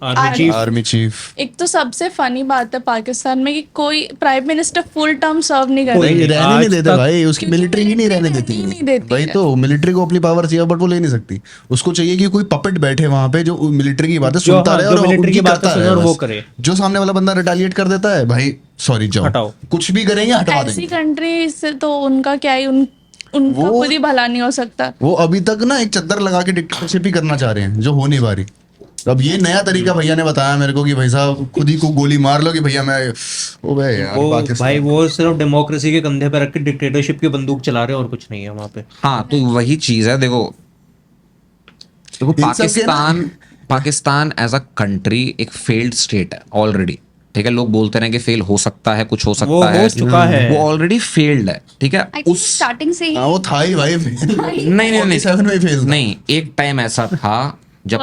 B: Army chief.
D: एक तो सबसे फनी बात है पाकिस्तान में कि कोई प्राइम मिनिस्टर फुल टर्म सर्व नहीं कर
B: नहीं
D: रहा.
B: रहने नहीं देते भाई, उसकी मिलिट्री ही नहीं रहने देती.
D: नहीं देती
B: भाई
D: है.
B: तो मिलिट्री को अपनी पावर चाहिए बट वो ले नहीं सकती. उसको चाहिए कि कोई पपेट बैठे वहां पे जो मिलिट्री की बातें सुनता रहे और
C: मिलिट्री की
B: उनकी
C: बातें
B: करता
C: सुने
B: रहे
C: और वो
B: बस.
C: करे.
B: जो सामने वाला बंदा रिटेलिएट कर देता है भाई सॉरी जाओ
C: हटाओ.
B: कुछ भी करेंगे हटवा
D: ऐसी
B: देंगे.
D: कंट्री से तो उनका क्या ही उनका खुद ही भला नहीं हो सकता.
B: वो अभी तक ना एक चद्दर लगा के डिक्टेटरशिप ही करना चाह रहे हैं जो हो नहीं पा रही. अब ये नया तरीका भैया ने बताया मेरे को कि भाई साहब खुद ही को गोली मार लो कि भैया मैं ओ भाई यार
C: वो
B: पाकिस्तान.
C: भाई वो सिर्फ डेमोक्रेसी के कंधे पे रख के डिक्टेटरशिप की बंदूक चला रहे हैं और कुछ नहीं है वहां पे.
A: हाँ, तो वही चीज है. देखो
B: इन सब के
A: पाकिस्तान एज अ कंट्री एक फेल्ड स्टेट है ऑलरेडी. ठीक है, लोग बोलते रहे कि फेल हो सकता है, कुछ हो
C: वो
A: सकता है,
C: हो चुका है.
A: वो ऑलरेडी फेल्ड है. ठीक है,
E: आई थिंक स्टार्टिंग से ही
B: हाँ वो था ही भाई.
A: नहीं
B: 47 में फेल था.
A: नहीं, एक टाइम ऐसा था जब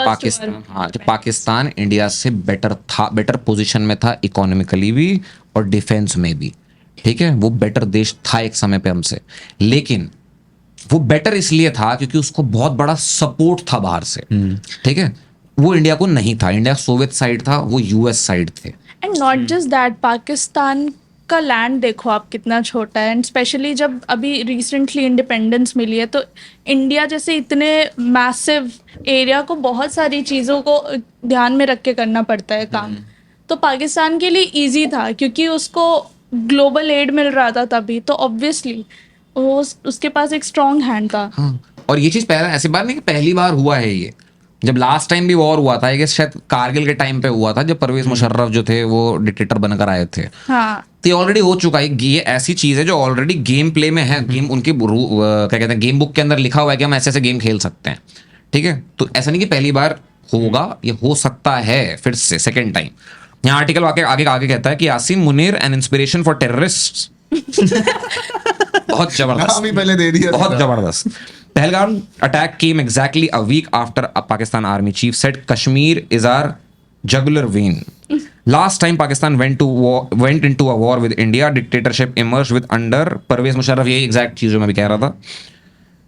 A: पाकिस्तान इंडिया से बेटर था, बेटर पोजीशन में था इकोनॉमिकली भी और डिफेंस में भी. ठीक है, वो बेटर देश था एक समय पे हमसे, लेकिन वो बेटर इसलिए था क्योंकि उसको बहुत बड़ा सपोर्ट था बाहर से. ठीक है, वो इंडिया को नहीं था. इंडिया सोवियत साइड था, वो यूएस साइड थे.
D: And not just that, Pakistan का लैंड देखो आप कितना छोटा है. एंड स्पेशली जब अभी रिसेंटली इंडिपेंडेंस मिली है तो इंडिया जैसे इतने मैसिव एरिया को बहुत सारी चीज़ों को ध्यान में रख के करना पड़ता है काम. तो पाकिस्तान के लिए इजी था क्योंकि उसको ग्लोबल एड मिल रहा था तभी, तो ऑब्वियसली वो उसके पास एक स्ट्रॉन्ग हैंड था.
A: हाँ, और ये चीज पहले ऐसी बात नहीं कि पहली बार हुआ है ये. जब लास्ट टाइम भी वॉर हुआ था, ये शायद कारगिल के टाइम पे हुआ था जब परवेज मुशर्रफ जो थे वो डिक्टेटर बनकर आए थे.
D: हाँ,
A: तो ये ऑलरेडी हो चुका है. ये ऐसी चीज है जो ऑलरेडी गेम प्ले में है. गेम उनकी क्या कहते हैं गेम बुक के अंदर लिखा हुआ है कि हम ऐसे ऐसे गेम खेल सकते हैं. ठीक है, तो ऐसा नहीं कि पहली बार होगा, ये हो सकता है फिर से सेकेंड टाइम. यहाँ आर्टिकल आगे आगे आगे कहता है कि Asim Munir an inspiration for terrorist. बहुत जबरदस्त,
B: नाम ही पहले दे दिया।
A: बहुत जबरदस्त। Pahalgam attack came exactly a week after a Pakistan army chief said Kashmir is our jugular vein. Last time Pakistan went into a war with India, dictatorship emerged with under Pervez Musharraf. यही exact चीज जो मैं भी कह रहा था.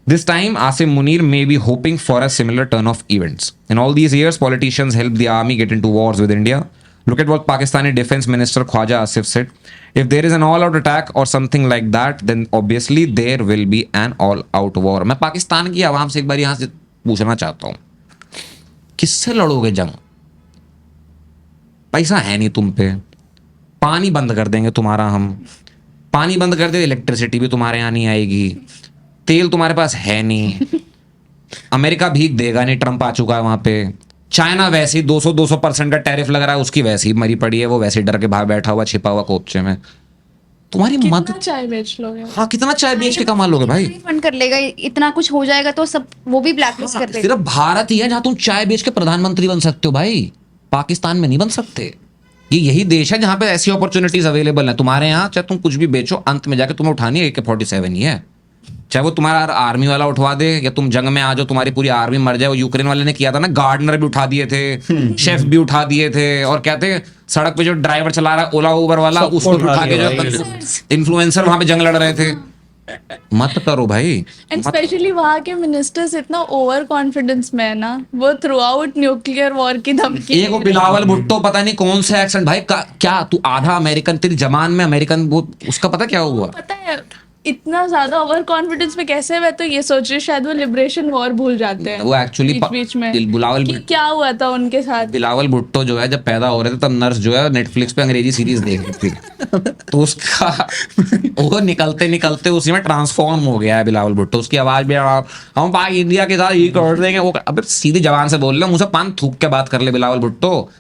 A: This time, Asim Munir may be hoping for a similar turn of events. In all these years, politicians helped the army get into wars with India. Look at what Pakistani Defense Minister Khwaja Asif said. If there is an all-out attack or something like that, then obviously there will be an all-out war. मैं पाकिस्तान की आवाम से एक बार यहाँ से पूछना चाहता हूँ, किससे लड़ोगे जंग? पैसा है नहीं तुम पे, पानी बंद कर देंगे तुम्हारा हम, पानी बंद कर दे इलेक्ट्रिसिटी भी तुम्हारे यहाँ नहीं आएगी, तेल तुम्हारे पास है नहीं, अमेरिका भीख देगा नहीं, ट्रंप आ चुका है वहां पे, चाइना वैसे ही 200% का टैरिफ लग रहा है, उसकी वैसे ही मरी पड़ी है, वो वैसे ही डर के बाहर बैठा हुआ छिपा हुआ कोपचे में। तुम्हारी
D: कितना
A: मदद,
D: चाय बेच लोगे?
A: हाँ कितना चाय बेच के कमा लोगे भाई?
E: रिफंड कर लेगा, इतना कुछ हो जाएगा तो सब वो भी ब्लैकलिस्ट कर देगा।
A: सिर्फ भारत ही है जहां तुम चाय बेच के प्रधानमंत्री बन सकते हो भाई, पाकिस्तान में नहीं बन सकते। ये यही देश है जहां पे ऐसी अपॉर्चुनिटीज अवेलेबल है। तुम्हारे यहाँ चाहे तुम कुछ भी बेचो, अंत में जाके तुम्हें उठानी AK-47 ही है, चाहे वो तुम्हारा आर्मी वाला उठवा दे या तुम जंग में आ जाओ तुम्हारी पूरी आर्मी मर जाए। वो यूक्रेन वाले ने किया था ना, गार्डनर भी उठा दिए थे, शेफ भी उठा दिए थे, और कहते सड़क पे जो ड्राइवर चला रहा ओला उबर वाला उसको भी उठा के जो इन्फ्लुएंसर वहां पे जंग लड़ रहे थे। मत करो भाई।
D: एंड स्पेशली वहाँ के मिनिस्टर्स इतना ओवर कॉन्फिडेंस में है ना, वो थ्रू आउट न्यूक्लियर वॉर की धमकी।
A: एक वो बिलावल भुट्टो पता नहीं कौन से एक्सेंट भाई क्या तू आधा अमेरिकन, तेरी जबान में अमेरिकन, वो उसका पता क्या हुआ?
D: पता है इतना ज्यादा ओवर कॉन्फिडेंस में कैसे? मैं तो ये सोच रही हूँ शायद वो लिबरेशन वॉर भूल जाते हैं
A: वो एक्चुअली
D: बीच में
A: बिलावल
D: कि क्या हुआ था उनके साथ।
A: बिलावल भुट्टो जो है जब पैदा हो रहे थे तब नर्स जो है नेटफ्लिक्स पे अंग्रेजी सीरीज देख रही थी, तो उसका वो निकलते निकलते उसी में ट्रांसफॉर्म हो गया है बिलावल भुट्टो। उसकी आवाज भी हम पाक इंडिया के साथ ये कर देंगे, वो अबे सीधी जबान से बोल रहे हो, मुझे पान थूक के बात कर ले बिलावल भुट्टो।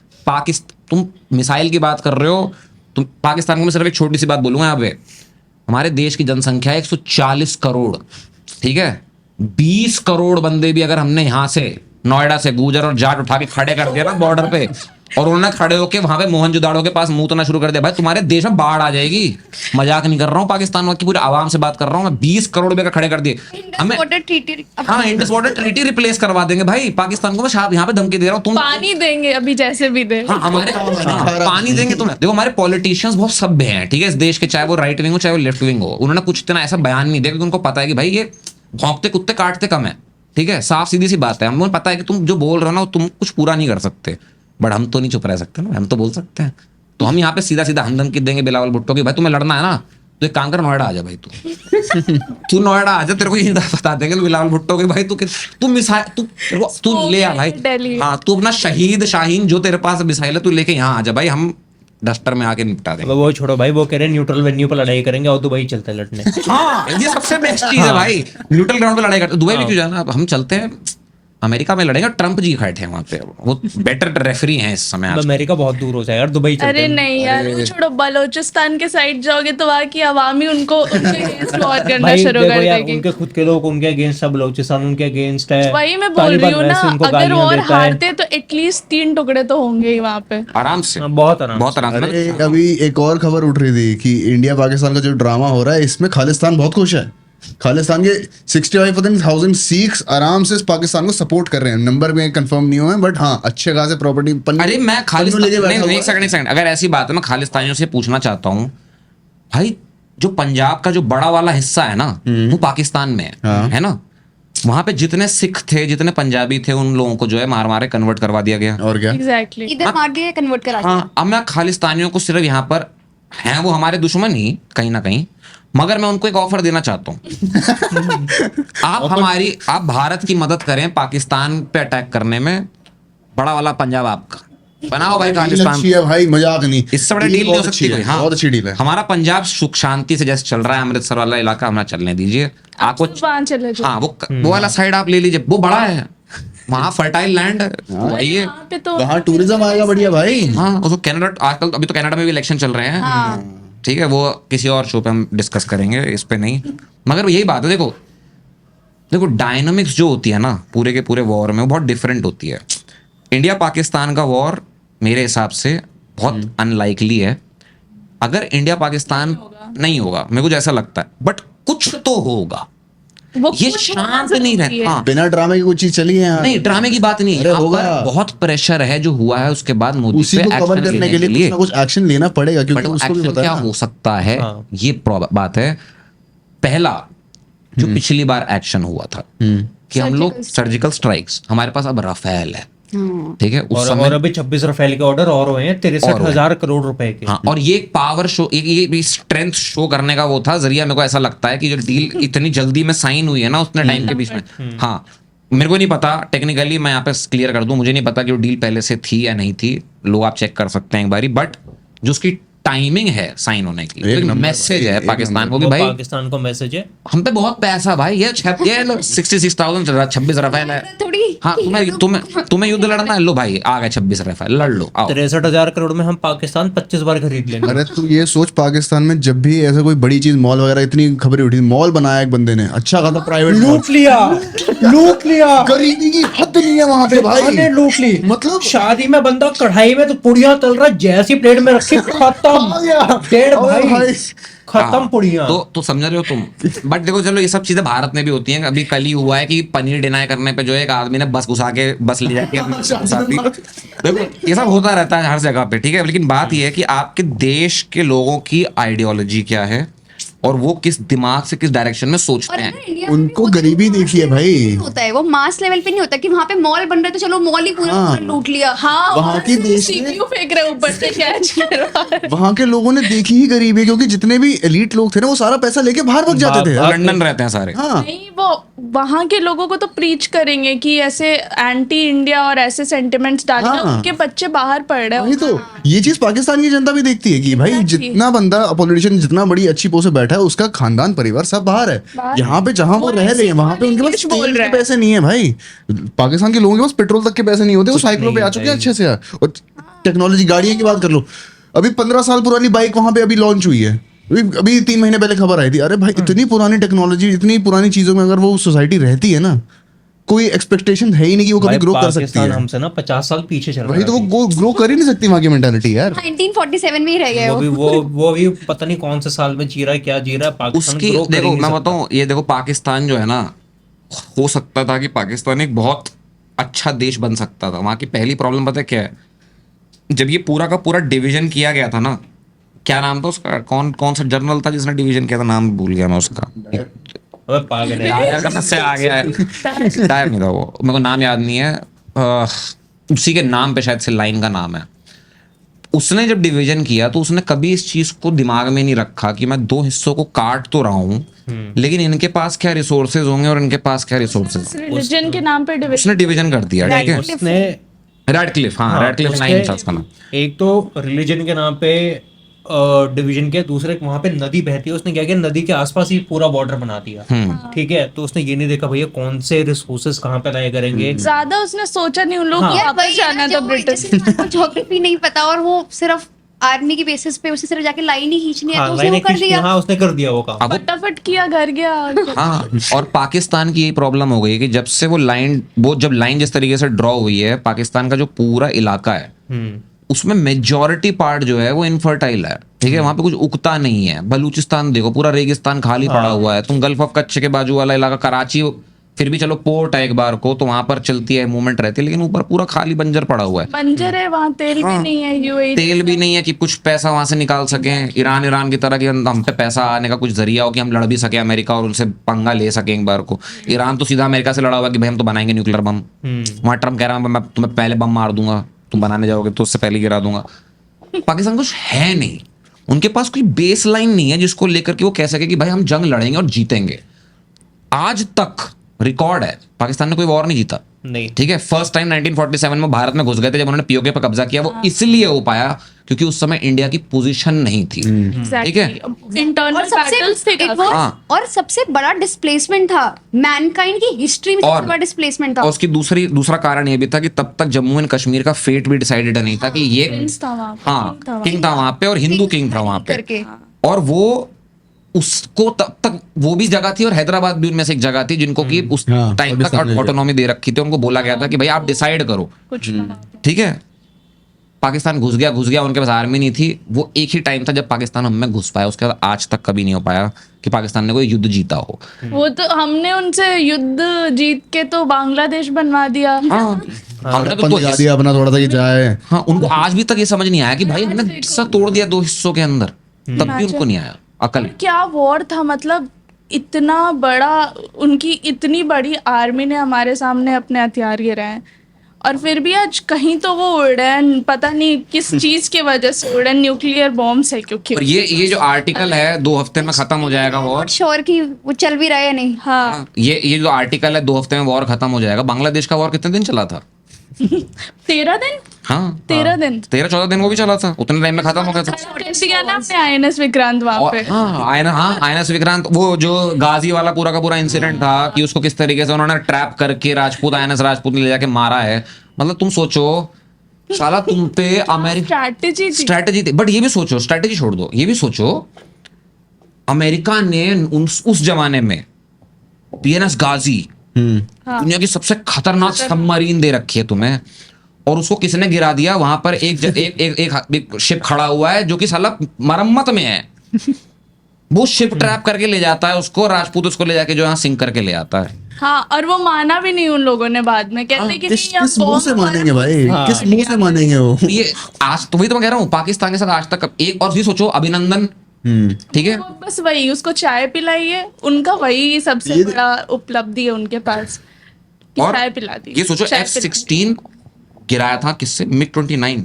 A: तुम मिसाइल की बात कर रहे हो, तुम पाकिस्तान को मैं सिर्फ एक छोटी सी बात बोलूंगा यहाँ पे, हमारे देश की जनसंख्या 140 करोड़, ठीक है? 20 करोड़ बंदे भी अगर हमने यहाँ से नोएडा से गुजर और जाट उठा के खड़े कर दिया ना बॉर्डर पे, और उन्होंने खड़े होके वहां पे मोहनजोदाड़ो के पास मुंह शुरू कर दिया, भाई तुम्हारे देश में बाढ़ आ जाएगी। मजाक नहीं कर रहा हूँ, पाकिस्तान की पूरी आवाम से बात कर रहा हूँ मैं। 20 करोड़ रुपए का खड़े कर दिए हमें। हाँ, इंडस वाटर ट्रीटी रिप्लेस करवा देंगे भाई पाकिस्तान को। मैं यहाँ पे धमकी दे रहा हूँ, तुम
D: पानी देंगे अभी जैसे भी दे।
A: हाँ, हमारे पानी देंगे तुम्हें। देखो हमारे पॉलिटिशियंस बहुत सभ्य हैं, ठीक है, इस देश के, चाहे वो राइट विंग हो चाहे वो लेफ्ट विंग हो। उन्होंने कुछ इतना ऐसा बयान नहीं दिया क्योंकि उनको पता है कि भाई ये भौंकते कुत्ते काटते कम है, ठीक है, साफ सीधी सी बात है। हमें पता है कि तुम जो बोल रहे हो ना तुम कुछ पूरा नहीं कर सकते, बट हम तो नहीं चुप रह सकते ना, हम तो बोल सकते हैं। तो हम यहाँ पे सीधा सीधा हम धमकी देंगे बिलावल भुट्टो की, भाई तुम्हें लड़ना है ना तो एक काम कर, नोएडा आ जा भाई, तू नोएडा आ जा, तेरे को ये बता देंगे बिलावल भुट्टो की, भाई तू मिसाइल तू ले आ भाई। हाँ, तू अपना शहीद शाहीन जो तेरे पास मिसाइल है तू लेके यहाँ आ जा भाई, हम डस्टर में आके निपटा देंगे।
C: वो छोड़ो भाई, वो कह रहे हैं न्यूट्रल वेन्यू पर लड़ाई करेंगे और दुबई चलते हैं लड़ने।
A: हाँ, ये सबसे बेस्ट चीज है भाई, न्यूट्रल ग्राउंड पे लड़ाई करते। दुबई में क्यों जाना, हम चलते हैं अमेरिका में लड़ेंगे। ट्रंप जी बैठे हैं वहां पे, वो बेटर रेफरी हैं इस समय।
C: अमेरिका बहुत दूर हो जाएगा यार, दुबई चलते
D: अरे
C: हैं।
D: नहीं यार, वो छोड़ो, बलोचिस्तान के साइड जाओगे तो वहाँ की आवाम ही उनको उनके अगेंस्ट वॉर करना
C: भाई
D: शुरू
C: देखो
D: कर
C: यार,
D: देगी।
C: उनके खुद के लोग उनके अगेंस्ट है, बलोचिस्तान उनके अगेंस्ट है।
D: वही मैं बोल रही हूँ ना, अगर वॉर हारते तो एटलीस्ट 3 टुकड़े तो होंगे ही वहाँ पे,
A: आराम से,
C: बहुत आराम
A: बहुत आराम से।
B: अरे अभी एक और खबर उठ रही थी कि इंडिया पाकिस्तान का जो ड्रामा हो रहा है इसमें खालिस्तान बहुत खुश है। खालिस्तान के 65,000 सिख्स आराम से पाकिस्तान को सपोर्ट कर रहे हैं। नंबर में कंफर्म नहीं हुए हैं, बट हाँ अच्छे खासे प्रॉपर्टी।
A: अरे मैं खालिस्तान, नहीं, एक सेकंड, अगर ऐसी बात है मैं खालिस्तानियों से पूछना चाहता हूँ भाई, जो पंजाब का जो बड़ा वाला हिस्सा है ना वो पाकिस्तान में है ना, वहां पे जितने सिख थे जितने पंजाबी थे उन लोगों को जो है मार मारे कन्वर्ट करवा दिया गया।
B: और क्या,
D: एग्जैक्टली
E: इधर मार दिया कन्वर्ट करा दिया।
A: हाँ, अब मैं खालिस्तानियों को सिर्फ यहाँ पर हैं वो हमारे दुश्मन ही कहीं ना कहीं, मगर मैं उनको एक ऑफर देना चाहता हूँ। आप भारत की मदद करें पाकिस्तान पे अटैक करने में, बड़ा वाला पंजाब आपका बनाओ भाई खालिस्तान।
B: अच्छी है भाई, मजाक नहीं,
A: इससे बड़ा डील नहीं हो सकती कोई। हाँ,
B: बहुत अच्छी डील है।
A: हमारा पंजाब सुख शांति से जैसे चल रहा है, अमृतसर वाला इलाका हमारा चलने दीजिए। आपको
D: वहाँ चले जाओ।
A: हाँ, वो वाला साइड आप ले लीजिए, वो बड़ा है, वहाँ फर्टाइल लैंड है, वही है,
D: वहाँ पे तो
B: वहाँ टूरिज्म आएगा बढ़िया भाई।
A: हाँ। उसको कनाडा, आजकल अभी तो कनाडा में भी इलेक्शन चल रहे हैं, ठीक है, वो किसी और शो पे हम डिस्कस करेंगे, इस पे नहीं। मगर यही बात है, देखो डायनामिक्स जो होती है ना पूरे के पूरे वॉर में वो बहुत डिफरेंट होती है। इंडिया पाकिस्तान का वॉर मेरे हिसाब से बहुत अनलाइकली है। अगर इंडिया पाकिस्तान नहीं होगा, मेरे को जैसा लगता है, बट कुछ तो होगा।
D: वो
A: ये
D: कुछ
A: शांत
D: होना
A: नहीं
D: जरूरी है।
A: रहता। हाँ,
B: बिना ड्रामे की कोई चीज चली है यहाँ?
A: नहीं, ड्रामे की बात नहीं है।
B: अरे
A: यहाँ
B: होगा।
A: पर बहुत प्रेशर है जो हुआ है, उसके बाद मोदी
B: उसी
A: पे
B: को कवर
A: एक्शन
B: करने
A: लेने
B: के लिए कुछ ना कुछ एक्शन लेना पड़ेगा,
A: बट
B: क्योंकि
A: वो
B: उसको भी
A: एक्शन
B: पता
A: क्या
B: है ना।
A: हो सकता है,
C: हाँ।
A: ये बात है। पहला जो पिछली बार एक्शन हुआ था कि हम लोग सर्जिकल स्ट्राइक्स, हमारे पास अब राफेल है, ठीक है, उस
C: और
A: समय
C: अभी 26 राफेल के ऑर्डर और हुए हैं 63,000 करोड़ रुपए के।
A: हाँ, और ये एक पावर शो, ये स्ट्रेंथ शो करने का वो था जरिया। मेरे को ऐसा लगता है कि जो डील इतनी जल्दी में साइन हुई है ना उतने टाइम के बीच में, हाँ, मेरे को नहीं पता टेक्निकली, मैं यहाँ पे क्लियर कर दूं, मुझे नहीं पता कि वो डील पहले से थी या नहीं थी, लोग आप चेक कर सकते हैं एक बारी, बट जो उसकी टाइमिंग है साइन होने की,
B: एक
A: तो
B: नंबर
A: मैसेज
B: भाई,
A: है
B: एक
A: पाकिस्तान को कि
C: वो
A: भाई
C: पाकिस्तान को मैसेज है।
A: हम पे बहुत पैसा भाई, ये 66,000 26 राफेल है।
E: थोड़ी
A: हाँ, तुम्हें युद्ध लड़ना है, लो भाई आ गए 26 राफेल, लड़ लो, आओ।
C: 63,000 करोड़ में हम पाकिस्तान 25 बार खरीद लेंगे।
B: अरे तू ये सोच, पाकिस्तान में जब भी ऐसा कोई बड़ी चीज, मॉल वगैरह, इतनी खबरें उठी, मॉल बनाया एक बंदे ने, अच्छा खासा प्राइवेट
C: लूट लिया, लूट लिया,
B: गरीबी की हद नहीं है वहां पे भाई।
C: लूट ली।
B: मतलब
C: शादी में बंदा कढ़ाई में तो पुड़िया तल रहा, जैसी प्लेट में रखी खत्म, डेढ़
B: अरे
C: भाई खत्म
A: हाँ,
C: पुड़िया।
A: तो समझ रहे हो तुम। बट देखो, चलो ये सब चीजें भारत में भी होती हैं। अभी कल ही हुआ है कि पनीर डिनाई करने पे जो है एक आदमी ने बस घुसा के बस ले जाके अपने साथ ही। देखो ये सब होता रहता है हर जगह पे, ठीक है, लेकिन बात ये है कि आपके देश के लोगों की आइडियोलॉजी क्या है और वो किस दिमाग से किस डायरेक्शन में सोचते
E: और
A: हैं।
E: अगर इंडिया में
B: उनको
E: भी होता है,
B: गरीबी
E: तो
B: देखी है भाई।
E: नहीं होता है, वो मास लेवल पे नहीं होता कि वहाँ पे मॉल बन रहा है तो चलो मॉल ही पूरा
B: हाँ।
E: पूरा लूट लिया।
D: हाँ,
B: वहाँ की देश में-
D: CPU फेंक रहे ऊपर से कैच कर रहा है।
B: वहां के लोगों ने देखी ही गरीबी, क्योंकि जितने भी एलीट लोग थे ना, वो सारा पैसा लेके बाहर भाग जाते थे।
A: लंदन रहते हैं सारे।
B: हाँ,
D: नहीं, वो वहाँ के लोगों को तो प्रीच करेंगे कि ऐसे एंटी इंडिया और ऐसे सेंटिमेंट्स डालना,
B: हाँ।
D: उनके बच्चे बाहर पढ़ रहे
B: वही
D: हैं।
B: तो ये चीज पाकिस्तान की जनता भी देखती है कि भाई
D: Exactly.
B: जितना बंदा पॉलिटिशियन जितना बड़ी अच्छी पोस्ट पे बैठा है, उसका खानदान परिवार सब बाहर है। यहाँ पे जहाँ वो रह रहे हैं वहां पे उनके पास
D: English बोल
B: तेल
D: रहे
B: के
D: हैं।
B: पैसे नहीं है भाई। पाकिस्तान के लोगों के पास पेट्रोल तक के पैसे नहीं होते, वो साइकिलों पे आ चुके हैं अच्छे से यार। और टेक्नोलॉजी, गाड़ियों की बात कर लो, अभी 15 साल पुरानी बाइक वहां पे अभी लॉन्च हुई है। अभी 3 महीने पहले खबर आई थी। अरे भाई, इतनी पुरानी टेक्नोलॉजी, इतनी पुरानी चीजों में अगर वो सोसाइटी रहती है ना, कोई एक्सपेक्टेशन है ही नहीं कि वो कभी
C: भाई,
B: ग्रो कर सकती
C: पाकिस्तान
B: है।
C: हमसे ना 50 साल पीछे चल रहा
B: वही
C: है
B: तो,
C: अभी।
B: वो ग्रो कर ही नहीं सकती वहां की मेंटालिटी यार।
E: 1947 में ही रह गए
C: वो
E: वो।
C: भी वो भी पता नहीं कौन से साल में जी रहा है, क्या जी रहा है। पाकिस्तान
A: उसकी
C: ग्रो कर ही
A: देखो,
C: नहीं
A: मैं
C: सकता।
A: बताऊं, ये देखो पाकिस्तान जो है ना, हो सकता था कि पाकिस्तान एक बहुत अच्छा देश बन सकता था। वहां की पहली प्रॉब्लम पता है क्या है, जब ये पूरा का पूरा डिवीजन किया गया था ना, क्या नाम था उसका, कौन सा जनरल था जिसने डिवीजन किया था, नाम भूल गया मैं उसका।
C: अबे पागल है।
A: यार कहाँ से आ गया है, टाइम नहीं था वो, मेरे को नाम याद नहीं है। उसी के नाम पे शायद से लाइन का नाम है। उसने जब डिवीजन किया तो उसने कभी इस चीज को दिमाग में नहीं रखा कि मैं 2 हिस्सों को काट तो रहा हूँ, लेकिन इनके पास क्या रिसोर्सेज होंगे और इनके पास क्या रिसोर्सेज।
D: रिलीजन के नाम पे डिविजन।
A: उसने डिवीजन कर दिया, ठीक है।
C: उसने
A: रेडक्लिफ, हाँ, रेडक्लिफ
C: उसके-
A: नाइन था उसका नाम।
C: एक तो रिलीजन के नाम पे डिवीजन के, दूसरे वहां पे नदी बहती है, उसने क्या किया, नदी के आसपास ही पूरा बॉर्डर बना दिया। ठीक है, तो उसने ये नहीं देखा भैया कौन से रिसोर्सेस कहाँ पे लाया करेंगे।
D: ज्यादा उसने सोचा नहीं, उन लोगों को
E: यार
D: वापस
E: वही
D: जाना
E: ना,
D: था
E: जब वो
D: ब्रिटेन।
E: जैसे इंसान को ज्योग्राफी नहीं पता और वो सिर्फ आर्मी की बेसिस पे उसे सिर्फ जाके लाइन ही खींचनी है,
C: हाँ,
E: तो उसने वो
C: लाइनें
E: कर
C: खींचती
E: दिया।
C: हैं, हाँ उसने कर दिया वो काम।
A: अब वो-
D: फटाफट किया, घर गया। और क्या।
A: हाँ, और पाकिस्तान की यही प्रॉब्लम हो गई कि जब से वो जब लाइन जिस तरीके से ड्रॉ हुई है, पाकिस्तान का जो पूरा इलाका है उसमें मेजॉरिटी पार्ट जो है वो इनफर्टाइल है, ठीक है। वहां पे कुछ उगता नहीं है। बलूचिस्तान देखो, पूरा रेगिस्तान खाली पड़ा हुआ है। तुम गल्फ ऑफ कच्छ के बाजू वाला इलाका, कराची फिर भी चलो पोर्ट है एक बार को, तो वहां पर चलती है, मूवमेंट रहती है, लेकिन ऊपर पूरा खाली बंजर पड़ा हुआ है।
D: बंजर है वहाँ, तेल भी नहीं है। यूएई
A: तेल भी नहीं है कि कुछ पैसा वहां से निकाल सकें। ईरान की तरह कि हम पे पैसा आने का कुछ जरिया हो कि हम लड़ भी सके अमेरिका और उनसे पंगा ले सके एक बार को। ईरान तो सीधा अमेरिका से लड़ा हुआ कि भाई हम तो बनाएंगे न्यूक्लियर बम। वहां ट्रम्प कह रहा है मैं तुम्हें पहले बम मार दूंगा, तुम बनाने जाओगे तो उससे पहले गिरा दूंगा। पाकिस्तान कुछ है नहीं, उनके पास कोई बेस लाइन नहीं है जिसको लेकर के वो कह सके कि भाई हम जंग लड़ेंगे और जीतेंगे। आज तक रिकॉर्ड है, पाकिस्तान ने कोई वॉर नहीं जीता,
C: नहीं,
A: ठीक है। फर्स्ट टाइम 1947 में भारत में घुस गए थे जब उन्होंने पीओके पर कब्जा किया। वो इसलिए हो पाया क्योंकि उस समय इंडिया की पोजीशन नहीं थी, ठीक है।
D: इंटरनल
E: और सबसे
D: बैटल्स थे
E: it
D: काफी।
E: was-
A: हाँ।
E: और सबसे बड़ा डिस्प्लेसमेंट था मैनकाइंड की हिस्ट्री में,
A: और-
E: सबसे बड़ा डिस्प्लेसमेंट था।
A: और उसकी दूसरा कारण ये भी था कि तब तक जम्मू एंड कश्मीर का फेट भी डिसाइडेड नहीं था कि ये
D: Prince था वहाँ पे,
A: हाँ
D: king था वहाँ
A: किंग था वहां पे और हिंदू किंग था वहां पे।
E: करके
A: और वो उसको तब तक वो भी जगह थी और हैदराबाद भी उनमें से एक जगह थी जिनको कि उस
B: हाँ,
A: टाइम तक
B: पाकिस्तान ने
A: ऑटोनॉमी दे रखी थी। उनको बोला गया था कि भाई आप डिसाइड करो,
D: कुछ
A: ठीक है। पाकिस्तान घुस गया, उनके पास आर्मी नहीं थी, वो एक ही टाइम था जब पाकिस्तान हम में घुस पाया, उसके बाद आज तक कभी नहीं हो पाया कि पाकिस्तान ने कोई युद्ध जीता हो।
D: वो तो हमने उनसे युद्ध जीत के तो बांग्लादेश बनवा दिया।
A: हाँ, हमने तो
B: दिया दिया अपना थोड़ा सा कि जाए।
A: हाँ, उनको आज भी तक ये समझ नहीं आया कि भाई हमने हिस्सा तोड़ दिया 2 हिस्सों के अंदर, तब भी उनको नहीं आया अकल।
D: क्या वॉर था, मतलब इतना बड़ा, उनकी इतनी बड़ी आर्मी ने हमारे सामने अपने हथियार गिराए हैं, और फिर भी आज कहीं तो वो उड़े, पता नहीं किस चीज की वजह से उड़े, न्यूक्लियर बॉम्ब्स है क्योंकि।
A: और ये जो आर्टिकल है 2 हफ्ते में खत्म हो जाएगा वॉर,
E: श्योर कि वो चल भी रहा है या नहीं।
D: हाँ,
A: ये जो आर्टिकल है 2 हफ्ते में वॉर खत्म हो जाएगा। बांग्लादेश का वॉर कितने दिन चला था?
D: 13 दिन।
A: हाँ,
D: 13 दिन।
A: 13-14 दिन वो भी चला था, उतने टाइम में खत्म हो गया था।
D: कैसे किया ना हमने INS विक्रांत वहां
A: और
D: पे।
A: हाँ, INS विक्रांत, वो जो गाजी वाला पूरा का पूरा इंसिडेंट था कि उसको किस तरीके से उन्होंने ट्रैप करके राजपूत INS राजपूत ने ले जाके मारा है। मतलब तुम सोचो, साला तुम पे अमेरिका स्ट्रैटेजी थी, बट ये भी सोचो, स्ट्रैटेजी छोड़ दो, ये भी सोचो अमेरिका ने उस जमाने में PNS गाजी, दुनिया की सबसे खतरनाक सबमरीन दे रखी है तुम्हें, और उसको किसने गिरा दिया? वहां पर एक शिप खड़ा हुआ है जो कि साला मरम्मत में है, वो शिप ट्रैप करके ले जाता है उसको, राजपूत उसको ले जाके जो यहाँ सिंक करके ले आता है।
D: हाँ, और वो माना भी नहीं उन लोगों ने, बाद में कहते कि नहीं,
B: किस मुंह से मानेंगे भाई? किस मुंह से मानेंगे वो?
A: ये आज तो वही तो मैं कह रहा हूँ, पाकिस्तान के साथ आज तक एक और भी सोचो, अभिनंदन, ठीक है,
D: वो बस वही उसको चाय पिलाइए, उनका वही सबसे बड़ा उपलब्धि है उनके पास, कि
A: और
D: चाय पिला दी।
A: ये सोचो F-16 गिराया था किससे? MiG-29।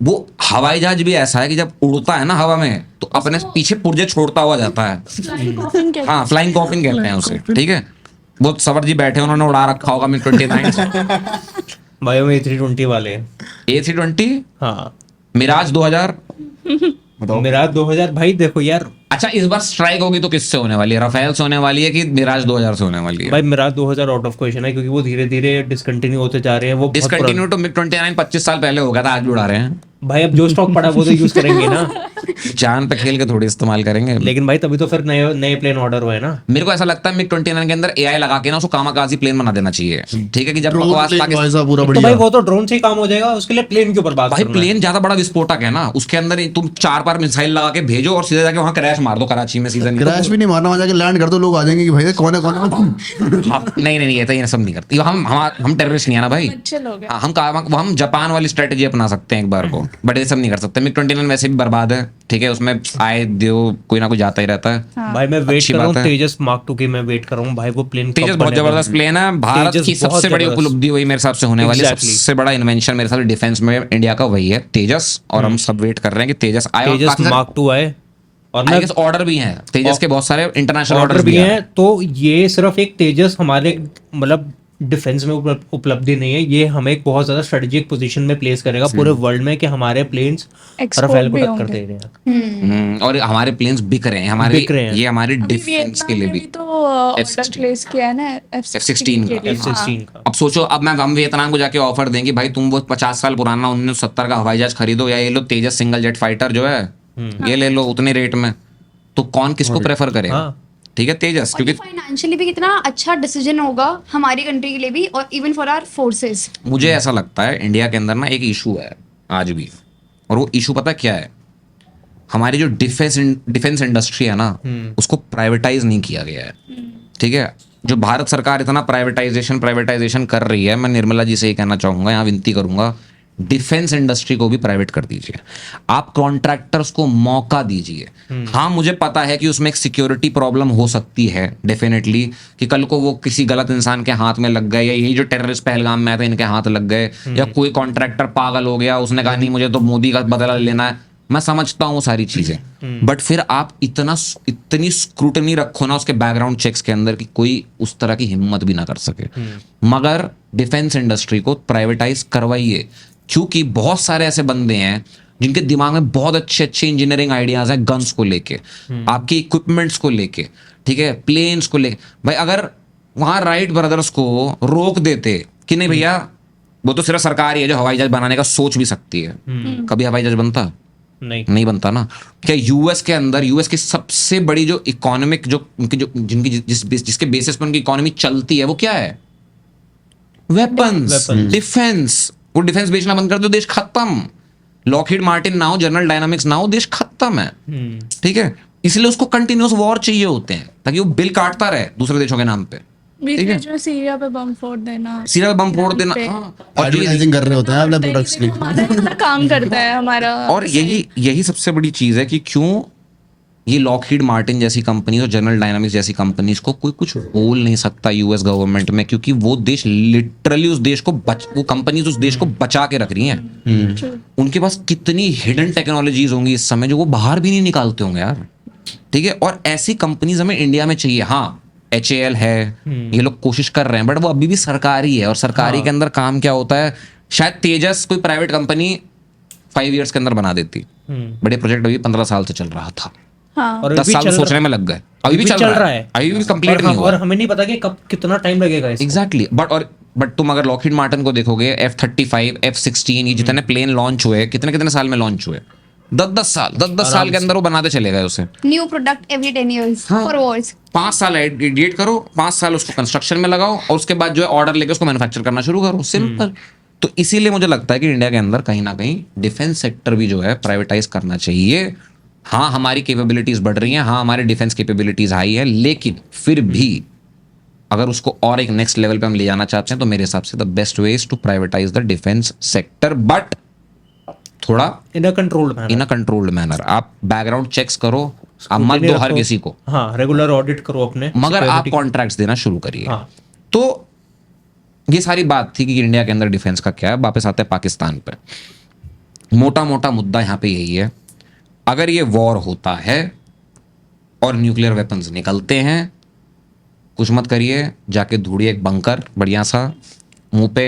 A: वो हवाई जहाज भी ऐसा है कि जब उड़ता है ना हवा में तो अपने पीछे पुर्जे छोड़ता हुआ जाता है। हाँ, फ्लाइंग कॉफिन कहते हैं उसे, ठीक है। वो सवर जी बैठे, उन्होंने उड़ा रखा होगा MiG-29।
C: भाई वो A320 वाले हैं।
A: A320,
C: हाँ,
A: मिराज 2000,
C: मिराज 2000। भाई देखो यार,
A: अच्छा इस बार स्ट्राइक होगी तो किससे होने वाली है? राफेल से होने वाली है कि मिराज 2000 से होने वाली है?
C: भाई मिराज 2000 आउट ऑफ क्वेश्चन है, क्योंकि वो धीरे धीरे डिसकंटिन्यू होते जा रहे हैं। वो बहुत
A: डिसकंटिन्यू तो MiG-29 25 साल पहले हो गया था, आज भी उड़ा रहे हैं।
C: भाई अब जो स्टॉक पड़ा वो तो यूज करेंगे ना।
A: जान पे खेल के थोड़ी इस्तेमाल करेंगे।
C: लेकिन भाई तभी तो फिर नए नए प्लेन ऑर्डर हुए ना।
A: मेरे को ऐसा लगता है MiG-29 के अंदर AI लगा के ना उसको कामाकाजी प्लेन बना देना चाहिए, ठीक है, कि जब
B: ड्रोन
A: बकवास
B: प्लेन
A: पाकिस्तान,
B: वैसा पूरा
C: तो
B: बढ़िया।
C: भाई वो तो ड्रोन से ही काम हो जाएगा, उसके लिए प्लेन क्यों बर्बाद
A: भाई
C: करना है?
A: प्लेन ज्यादा बड़ा विस्फोटक है ना, उसके अंदर तुम 4 बार मिसाइल लगा के भेजो और सीधे जाके वहां क्रैश मार दो कराची में सीजन।
B: क्रैश भी नहीं मारना, वहां जाके लैंड कर दो, लोग आ जाएंगे कि भाई कौन है कौन है।
A: हाँ, नहीं ये सब नहीं करती हम टेररिस्ट नहीं है ना भाई।
D: अच्छे लोग हैं।
A: हाँ, हम जापान वाली स्ट्रेटेजी अपना सकते हैं एक बार को, बट ये सब नहीं कर सकते। MiG-29 वैसे भी बर्बाद है, ठीक है, उसमें आए दो कोई ना कोई जाता ही रहता है।
C: भाई मैं वेट
A: अच्छी
C: कर रहा हूँ
A: बात है।
C: तेजस Mark 2 की, मैं वेट कर रहा हूँ भाई। वो प्लेन
A: तेजस बहुत जबरदस्त प्लेन है, भारत
C: तेजस
A: की
C: बहुत
A: सबसे बड़ी
C: जबरदस्त।
A: उपलब्धि वही मेरे हिसाब से होने वाली है।
C: Exactly.
A: सबसे बड़ा इन्वेंशन मेरे हिसाब से डिफेंस में इंडिया का वही है, तेजस, और हम सब वेट कर रहे हैं कि तेजस आए। और
C: तेजस
A: काफी सारे
C: Mark 2 आए, और मैं
A: ऑर्डर भी हैं तेजस के, बहुत सारे इंटरनेशनल
C: ऑर्डर भी हैं। तो ये सिर्फ एक तेजस हमारे मतलब डिफेंस में उपलब्धि नहीं है, ये हमें एक बहुत ज्यादा स्ट्रेटेजिक पोजीशन में प्लेस करेगा पूरे वर्ल्ड में, कि हमारे प्लेन्स
D: Export
C: राफेल को
D: भी
C: टक्कर
D: होंगे।
C: दे रहे हैं।
A: और हमारे प्लेन्स बिक रहे हैं,
C: बिक रहे हैं।
A: ये हमारी
D: अभी
A: डिफेंस के लिए
D: वियतनाम
A: भी।
D: ने भी तो ऑर्डर प्लेस किया है ना
A: F-16
D: के लिए।
C: F-16 का।
A: अब सोचो, अब हम वियतनाम को जाके ऑफर देंगे भाई तुम वो 50 साल पुराना 1970 का हवाई जहाज खरीदो, या ये लो तेजस सिंगल जेट फाइटर जो है ये ले लो उतने रेट में, तो कौन किसको प्रेफर करेगा?
C: हाँ।
A: ठीक है, तेजस,
E: और ये
A: क्योंकि
E: फाइनेंशियली भी कितना अच्छा डिसीजन होगा हमारी कंट्री के लिए भी, और इवन फॉर आवर फोर्सेस।
A: मुझे ऐसा लगता है इंडिया के अंदर ना एक इशू है आज भी, और वो इशू पता क्या है? हमारी जो डिफेंस इंडस्ट्री है ना, उसको प्राइवेटाइज नहीं किया गया है, ठीक है। जो भारत सरकार इतना प्राइवेटाइजेशन कर रही है, मैं निर्मला जी से ही कहना चाहूंगा, यहाँ विनती करूंगा, डिफेंस इंडस्ट्री को भी प्राइवेट कर दीजिए। आप कॉन्ट्रैक्टर्स को मौका दीजिए। हाँ, मुझे पता है कि उसमें एक सिक्योरिटी प्रॉब्लम हो सकती है डेफिनेटली, कि कल को वो किसी गलत इंसान के हाथ में लग गए, या यही जो टेररिस्ट पहलगाम में आए थे इनके हाथ लग गए, या कोई कॉन्ट्रैक्टर पागल हो गया, उसने कहा नहीं मुझे तो मोदी का बदला लेना है। मैं समझता हूँ सारी चीजें, बट फिर आप इतनी स्क्रूटनी रखो ना उसके बैकग्राउंड चेक्स के अंदर कि कोई उस तरह की हिम्मत भी ना कर सके। मगर डिफेंस इंडस्ट्री को प्राइवेटाइज करवाइए, क्योंकि बहुत सारे ऐसे बंदे हैं जिनके दिमाग में बहुत अच्छे इंजीनियरिंग आइडियाज हैं, गन्स को लेके, आपके इक्विपमेंट्स को लेके, ठीक है, प्लेन्स को लेके। भाई अगर वहां राइट ब्रदर्स को रोक देते कि नहीं भैया वो तो सिर्फ सरकार ही है जो हवाई जहाज बनाने का सोच भी सकती है, कभी हवाई जहाज बनता नहीं बनता ना। क्या यूएस के अंदर, यूएस की सबसे बड़ी जो इकोनॉमिक जो उनकी जो जिनकी जिसके बेसिस पर उनकी इकोनॉमी चलती है वो क्या है? Weapons, defence. वो डिफेंस बेचना बंद कर दो, देश खत्म। लॉकहीड मार्टिन ना हो, जनरल डायनामिक्स ना हो, देश खत्म है। ठीक है, इसलिए उसको कंटिन्यूअस वॉर चाहिए होते हैं ताकि वो बिल काटता रहे दूसरे देशों के नाम पे।
D: बीच में जो सीरिया पे बम फोड़ देना,
A: सीरिया पे बम फोड़ देना, हाँ। और
B: एडवर्टाइजिंग कर रहे होते हैं अपने प्रोडक्ट्स की।
D: हमारा इतना काम करता है हमारा।
A: और यही सबसे बड़ी चीज है कि क्यों ये लॉकहीड मार्टिन जैसी कंपनी और जनरल डायनामिक्स जैसी कंपनीज को कोई कुछ बोल नहीं सकता यूएस गवर्नमेंट में, क्योंकि वो देश लिटरली उस देश को वो कंपनीज उस देश को बचा के रख रही हैं। उनके पास कितनी हिडन टेक्नोलॉजीज होंगी इस समय जो वो बाहर भी नहीं निकालते होंगे यार। ठीक है, और ऐसी कंपनीज हमें इंडिया में चाहिए। हाँ, HAL है, ये लोग कोशिश कर रहे हैं, बट वो अभी भी सरकारी है, और सरकारी के अंदर काम क्या होता है, शायद तेजस कोई प्राइवेट कंपनी 5 इयर्स के अंदर बना देती, बड़े प्रोजेक्ट अभी 15 साल से चल रहा था।
D: हाँ,
C: और
A: 10 साल सोचने में लग गए, अभी भी चल रहा है, अभी भी कंप्लीट नहीं हुआ,
C: और हमें नहीं पता कि कब कितना टाइम लगेगा इसको।
A: एग्जैक्टली। बट तुम अगर लॉकहीड मार्टिन को देखोगे, F-35, F-16, ये जितने प्लेन लॉन्च हुए, कितने कितने साल में लॉन्च हुए, 10 साल के अंदर वो बनाते चले गए उसे।
E: New product every 10 years for Wars.
A: 5 साल एडिएट करो, 5 साल उसको कंस्ट्रक्शन में लगाओ, और उसके बाद जो है ऑर्डर लेके उसको मैन्युफैक्चर करना शुरू करो, सिंपल। तो इसीलिए मुझे लगता है कि इंडिया के अंदर कहीं ना कहीं डिफेंस सेक्टर भी जो है प्राइवेटाइज करना चाहिए। हाँ, हमारी कैपेबिलिटीज बढ़ रही हैं, हाँ हमारी डिफेंस कैपेबिलिटीज हाई है, लेकिन फिर भी अगर उसको और एक नेक्स्ट लेवल पे हम ले जाना चाहते हैं तो मेरे हिसाब से the best way is to privatise the defence sector, but थोड़ा
C: इन अ कंट्रोल्ड मैनर।
A: आप बैकग्राउंड चेक्स करो, आप मत दो हर किसी को,
C: हाँ, रेगुलर ऑडिट करो अपने,
A: मगर आप कॉन्ट्रैक्ट्स देना शुरू करिए।
C: हाँ।
A: तो ये सारी बात थी कि इंडिया के अंदर डिफेंस का क्या है। वापस आते हैं पाकिस्तान पे। मोटा मोटा मुद्दा यहाँ पे यही है, अगर ये वॉर होता है और न्यूक्लियर वेपन्स निकलते हैं, कुछ मत करिए, जाके ढूंढिए एक बंकर बढ़िया सा, मुंह पे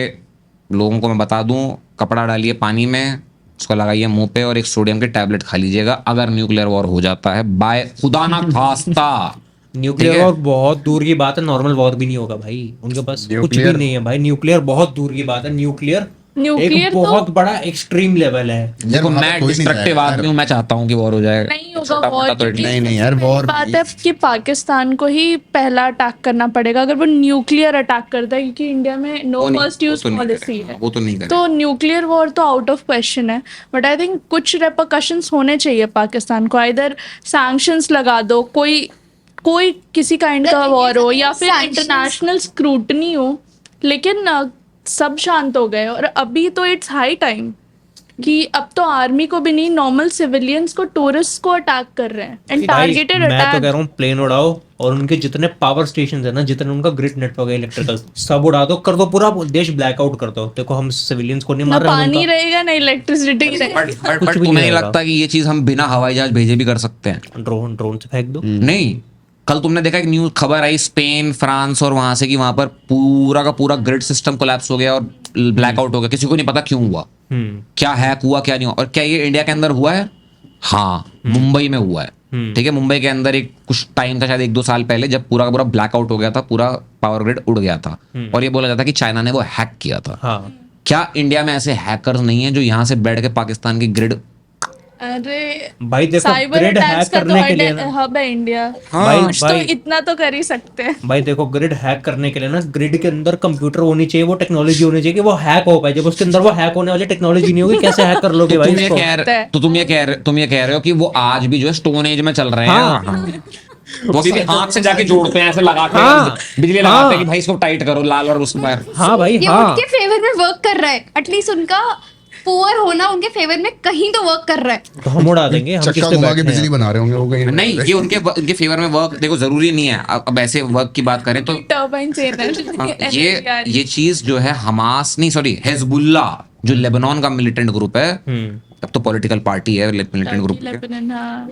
A: लोगों को मैं बता दूं, कपड़ा डालिए पानी में, उसको लगाइए मुंह पे और एक सोडियम की टैबलेट खा लीजिएगा। अगर न्यूक्लियर वॉर हो जाता है, बाय खुदा ना खास्ता,
C: न्यूक्लियर वॉर बहुत दूर की बात है, नॉर्मल वॉर भी नहीं होगा भाई, उनके पास कुछ भी नहीं है भाई। न्यूक्लियर बहुत दूर की बात है, न्यूक्लियर एक बहुत बड़ा एक्सट्रीम लेवल है।
A: देखो मैं डिस्ट्रक्टिव आदमी हूं, मैं चाहता हूं कि वॉर हो जाए,
D: नहीं होगा वॉर।
A: तो
B: नहीं यार, वॉर
D: बात है कि पाकिस्तान को ही पहला अटैक करना पड़ेगा अगर वो न्यूक्लियर अटैक करता है, क्योंकि इंडिया में नो फर्स्ट यूज पॉलिसी है,
A: वो तो नहीं करेगा।
D: तो न्यूक्लियर वॉर तो आउट ऑफ क्वेश्चन है। बट आई थिंक कुछ रेपरकशंस होने चाहिए पाकिस्तान को, आइदर सैंक्शंस लगा दो, कोई किसी काइंड का वॉर हो, या फिर इंटरनेशनल स्क्रूटनी हो, लेकिन सब शांत हो गए। और अभी तो इट्स हाई टाइम कि अब तो आर्मी को भी नहीं, नॉर्मल सिविलियंस को, टूरिस्ट को अटैक कर रहे हैं, एंड टारगेटेड
C: मैं तो कह
D: अटैक।
C: रहा हूँ प्लेन उड़ाओ और उनके जितने पावर स्टेशन है ना, जितने उनका ग्रिड नेटवर्क है इलेक्ट्रिकल, सब उड़ा दो, कर दो, पूरा देश ब्लैकआउट कर दो। देखो हम सिविलियंस को नहीं
D: ना
C: मार रहे,
D: पानी रहेगा ना इलेक्ट्रिसिटी रहेगा।
A: बट तुम्हें नहीं लगता कि ये चीज हम बिना हवाई जहाज भेजे भी कर सकते हैं?
C: ड्रोन से फेंक दो।
A: नहीं, कल तुमने देखा एक न्यूज खबर आई स्पेन, फ्रांस और वहां से कि वहां पर पूरा का पूरा ग्रिड सिस्टम कोलैप्स हो गया और ब्लैकआउट हो गया, किसी को नहीं पता क्यों हुआ, क्या हैक हुआ क्या नहीं हुआ। और क्या ये इंडिया के अंदर हुआ है? हाँ, मुंबई में हुआ है। ठीक है, मुंबई के अंदर एक कुछ टाइम था, शायद 1-2 साल पहले, जब पूरा का पूरा ब्लैकआउट हो गया था, पूरा पावर ग्रिड उड़ गया था, और ये बोला जाता कि चाइना ने वो हैक किया था।
C: हाँ।
A: क्या इंडिया में ऐसे हैकर्स नहीं है जो यहाँ से बैठ के पाकिस्तान की ग्रिड?
D: अरे
C: भाई देखो,
D: साइबर
C: ग्रिड हैक
D: अटैक्स का
C: करने के लिए
D: तो
C: ना,
D: हब है इंडिया,
C: भाई
D: कुछ तो इतना तो कर ही सकते हैं।
C: भाई देखो, ग्रिड हैक करने के लिए ना, ग्रिड के अंदर कंप्यूटर होनी चाहिए, वो टेक्नोलॉजी होनी चाहिए कि वो हैक हो पाए। जब उसके अंदर वो हैक होने वाली टेक्नोलॉजी नहीं होगी, कैसे हैक कर लोगे भाई इसको?
A: तुम ये कह रहे हो कि वो आज भी जो है स्टोन एज में चल रहे हैं।
C: हाँ।
A: वो अभी भी हाथ से जाके जोड़ते हैं, ऐसे लगा के
C: हाँ।
A: बिजली लगाते हैं कि भाई इसको टाइट करो, लाल और उस पर।
C: हाँ भाई,
E: ये
C: हाँ,
E: उनके फेवर में वर्क कर रहा है, एटलीस्ट उनका पुअर होना उनके फेवर में कहीं तो वर्क कर रहा है।
C: तो हम उड़ा देंगे, हम
B: चक्का
C: किससे
B: घुमा के
C: बैठे
B: बिजली
C: हैं?
B: बना रहे होंगे वो कहीं।
A: नहीं, ये उनके फेवर में वर्क, देखो जरूरी नहीं है। अब ऐसे वर्क की बात करें तो
D: टर्बाइन से
A: ये चीज जो है हमास नहीं, सॉरी, हिजबुल्ला जो लेबनान का मिलिटेंट ग्रुप है, अब तो पॉलिटिकल पार्टी है मिलिटेंट ग्रुप के,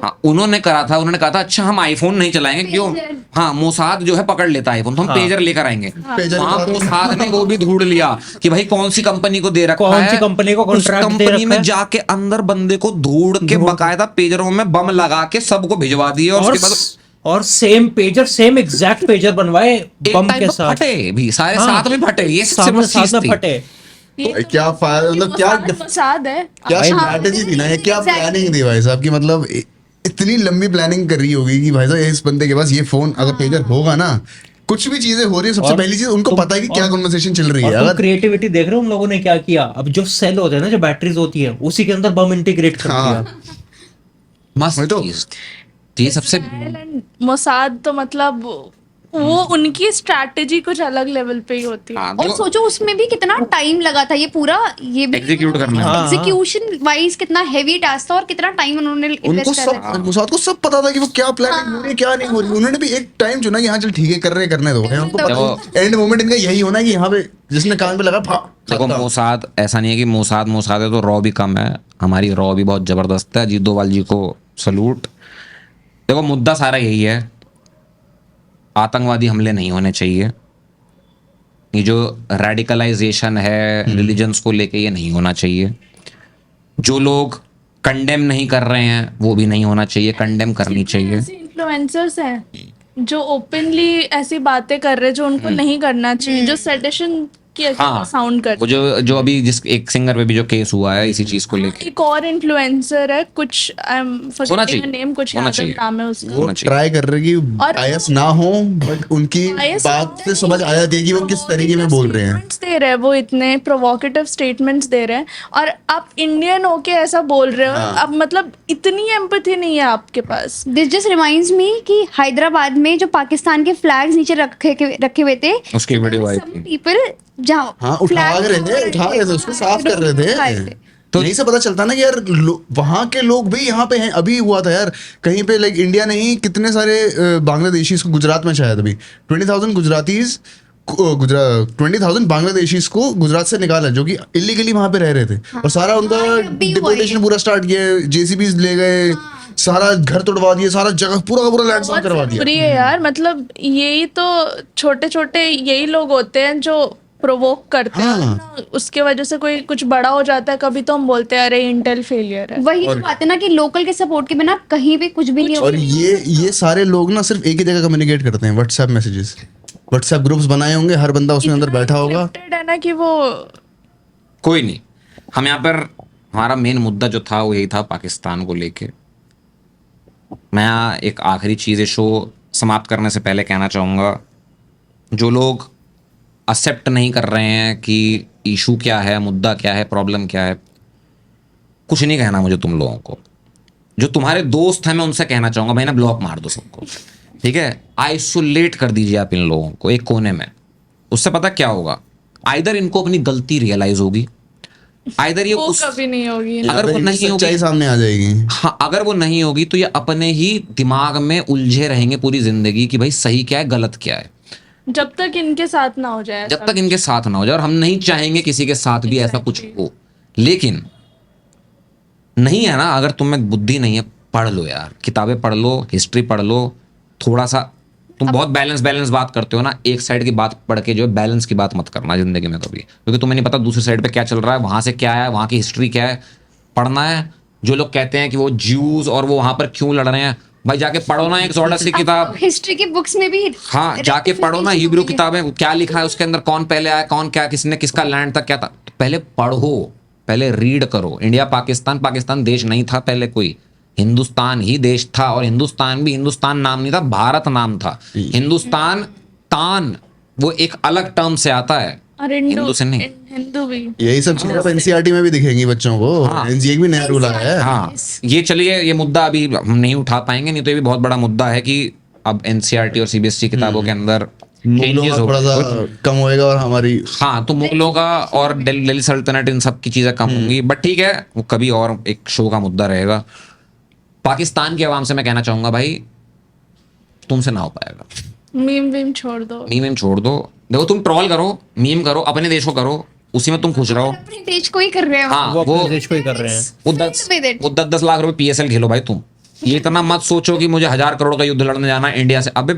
A: हाँ, उन्होंने करा था, उन्होंने कहा था अच्छा हम आईफोन नहीं चलाएंगे, क्यों? हाँ, मोसाद जो है पकड़ लेता है आईफोन, तो हम पेजर लेकर आएंगे। वहां मोसाद ने वो भी ढूंढ लिया कि भाई कौन सी कंपनी को दे रखा है,
C: कौन सी कंपनी को कॉन्ट्रैक्ट दे
A: कंपनी
C: रखा
A: में
C: है?
A: जाके अंदर बंदे को ढूंढ के बकायदा पेजरों में बम लगा के सबको भिजवा दिए, और उसके बाद
C: और सेम एग्जैक्ट पेजर बनवाए
A: एक
C: बम
A: टाइम
C: के
A: पे
C: साथ,
A: फटे भी, सारे
C: हाँ,
A: साथ में फटे। ये
C: साथ
A: सबसे
C: में
A: बड़ी चीज
C: साथ में
A: थी।
C: फटे।
B: क्या फायदा, मतलब क्या
D: मसाद है।
B: क्या स्ट्रैटेजी थी ना, ये क्या प्लानिंग थी भाई साहब की, मतलब इतनी लंबी प्लानिंग कर रही होगी कि भाई साहब इस बंदे के पास ये फोन अगर पेजर होगा ना, कुछ भी चीजें हो रही है, सबसे
C: और
B: पहली चीज उनको पता है कि क्या कन्वर्सेशन चल रही है।
C: और तुम
B: अगर
C: क्रिएटिविटी देख रहे हो उन लोगों ने क्या किया, अब जो सेल होते हैं ना, जो बैटरीज होती है उसी के अंदर बम इंटीग्रेट कर
B: हाँ।
C: दिया।
A: मस्त
B: वही तो।
A: चीज। तो ये सबसे
D: मोसाद तो मतलब वो उनकी स्ट्रैटेजी कुछ अलग लेवल पे ही होती है।
A: हाँ,
E: और सोचो उसमें भी कितना टाइम लगा था, ये पूरा ये भी
A: Execute करना है।
C: हाँ।
E: एग्जीक्यूशन वाइज कितना हेवी टास्क था और कितना टाइम उन्होंने
B: उनको
E: इन्वेस्ट
B: सब,
E: करा।
B: मुसाद को सब पता था कि वो क्या प्लानिंग हो रही है क्या नहीं हो रही। उन्होंने भी एक टाइम चुना कि हाँ चल ठीक है, कर रहे करने दो। उनको पता एंड मोमेंट इनका यही होना है कि यहाँ पे जिसने कान पे लगा
A: देखो मोसाद ऐसा नहीं है कि मोसाद है तो रॉ भी कम है, हमारी रॉ भी बहुत जबरदस्त है। अजीत डोभाल जी को सलूट। देखो मुद्दा सारा यही है, आतंकवादी हमले नहीं होने चाहिए। ये जो रेडिकलाइजेशन है रिलीजन्स को लेके, ये नहीं होना चाहिए। जो लोग कंडेम नहीं कर रहे हैं वो भी नहीं होना चाहिए, कंडेम करनी चाहिए।
D: ऐसे इन्फ्लुएंसर्स हैं जो ओपनली ऐसी बातें कर रहे हैं जो उनको नहीं करना चाहिए, जो सेडिशन की
A: हाँ,
D: साउंड कर।
A: वो जो अभी जिस एक सिंगर पे भी जो केस हुआ है इसी चीज को लेके,
D: एक और इन्फ्लुएंसर है कुछ, आई एम
A: होना
D: फॉरगेटिंग
A: चाहिए,
D: नेम, कुछ
A: होना
D: यादव
A: चाहिए।
D: नाम है उसका।
B: वो
A: होना चाहिए।
B: ट्राई कर रहे हैं कि
D: और-
B: बायस ना हो, बट उनकी
D: Bias
B: बात से समझ आया थी कि वो किस तरीके में बोल रहे हैं।
D: Statements दे रहे हैं वो, इतने प्रोवोकेटिव स्टेटमेंट्स दे रहे हैं और आप इंडियन होके ऐसा बोल रहे हो। अब मतलब इतनी एम्पैथी नहीं है आपके पास।
E: दिस जस्ट रिमाइंड्स मी कि हैदराबाद में जो पाकिस्तान के फ्लैग्स नीचे रखे हुए थे,
A: उसकी वीडियो आई
E: some
A: थी।
E: people जहाँ
B: हाँ, उठा रहे थे उसको, साफ कर रहे थे। तो यही से पता चलता ना कि यार वहां के लोग भी यहाँ पे हैं। अभी हुआ था यार कहीं पे, लाइक इंडिया ने ही कितने सारे बांग्लादेशी को, गुजरात में शायद अभी 20,000 गुजरातीज 20,000 बांग्लादेशीज को गुजरात से निकाला जो कि इलीगली वहां पे रह रहे थे। और सारा उनका
E: हाँ, अभी हुआ
B: डिपोर्टेशन
E: ये।
B: पूरा स्टार्ट किया, जेसीबीज ले गए, सारा घर तोड़वा दिए, सारा जगह पूरा का पूरा लैंड साफ करवा दिया।
D: बुरी है यार, मतलब यही तो छोटे छोटे यही लोग होते हैं जो प्रोवोक करते हैं ना, उसके वजह से कोई कुछ बड़ा हो जाता है कभी तो हम बोलते हैं अरे इंटेल फेलियर है।
E: वही तो बात है ना कि लोकल के सपोर्ट के बिना कहीं भी कुछ भी नहीं
B: और
E: होता।
B: ये सारे लोग ना सिर्फ एक ही जगह कम्युनिकेट करते हैं, व्हाट्सएप मैसेजेस, व्हाट्सएप ग्रुप्स बनाए होंगे, हर बंदा उसमें अंदर बैठा होगा।
D: Scripted है ना कि वो
A: कोई नहीं, हम यहाँ पर हमारा मेन मुद्दा जो था वो यही था पाकिस्तान को लेके। मैं एक आखिरी चीज़ शो समाप्त करने से पहले कहना चाहूँगा, जो लोग एक्सेप्ट नहीं कर रहे हैं कि इशू क्या है, मुद्दा क्या है, प्रॉब्लम क्या है, कुछ नहीं कहना मुझे तुम लोगों को। जो तुम्हारे दोस्त हैं मैं उनसे कहना चाहूँगा भाई ना ब्लॉक मार दो सबको, ठीक है? आइसोलेट कर दीजिए आप इन लोगों को एक कोने में। उससे पता क्या होगा, आइदर इनको अपनी गलती रियलाइज होगी, आइदर ये
D: वो
A: उस
D: कभी नहीं होगी।
A: अगर वो नहीं होगी,
B: सच्चाई सामने आ जाएगी।
A: हाँ अगर वो नहीं होगी तो ये अपने ही दिमाग में उलझे रहेंगे पूरी जिंदगी कि भाई सही क्या है गलत क्या है,
D: जब तक इनके साथ ना हो जाए।
A: जब तक इनके साथ ना हो जाए। और हम नहीं चाहेंगे किसी के साथ भी ऐसा कुछ हो, लेकिन नहीं है ना, अगर तुम्हें बुद्धि नहीं है पढ़ लो यार, किताबें पढ़ लो, हिस्ट्री पढ़ लो थोड़ा सा। तुम बहुत बैलेंस बात करते हो ना, एक साइड की बात पढ़ के जो है बैलेंस की बात मत करना जिंदगी में कभी, क्योंकि तुम्हें नहीं पता दूसरी साइड पे क्या चल रहा है, वहां से क्या है, वहां की हिस्ट्री क्या है। पढ़ना है। जो लोग कहते हैं कि वो ज्यूज और वो वहां पर क्यों लड़ रहे हैं, भाई जाके पढ़ो ना एक ज़ोरदार सी किताब।
E: हिस्ट्री की बुक्स में भी
A: हाँ जाके पढ़ो ना, हिब्रू किताबें, क्या लिखा है उसके अंदर, कौन पहले आया, कौन क्या, किसने किसका लैंड था, क्या था। तो पहले पढ़ो, पहले रीड करो। इंडिया पाकिस्तान, पाकिस्तान देश नहीं था पहले कोई, हिंदुस्तान ही देश था। और हिंदुस्तान भी हिंदुस्तान नाम नहीं था, भारत नाम था। हिंदुस्तान तान वो एक अलग टर्म से आता है,
D: और
A: हिंदू से नहीं।
D: हिंदू भी।
B: यही सब चीजें एनसीईआरटी में भी दिखेंगी बच्चों को। एनसीईआरटी भी नया रूल आया है।
A: हाँ ये चलिए, ये मुद्दा अभी हम नहीं उठा पाएंगे, नहीं तो ये भी बहुत बड़ा मुद्दा है कि अब एनसीईआरटी और सीबीएसई किताबों के अंदर
B: मुगलों
A: changes
B: का
A: हो
B: थोड़ा सा कम होएगा और हमारी
A: हाँ तो मुगलों का और दिल्ली सल्तनत इन सब की चीजें कम होंगी, बट ठीक है वो कभी और एक शो का मुद्दा रहेगा। पाकिस्तान की आवाम से मैं कहना चाहूंगा भाई तुमसे ना हो पाएगा।
D: मीम छोड़ दो।
A: मीम छोड़ दो। देखो तुम ट्रोल करो, मीम करो, अपने देश को करो, उसी में तुम खुश रहो।
E: अपने देश को ही कर रहे हो।
A: हाँ
C: वो
A: वो
C: अपने देश को ही कर रहे हैं।
A: वो
E: with it.
A: 10 लाख रुपए पीएसएल खेलो भाई तुम। ये इतना मत सोचो कि मुझे 1000 करोड़ का युद्ध लड़ने जाना है इंडिया से। अबे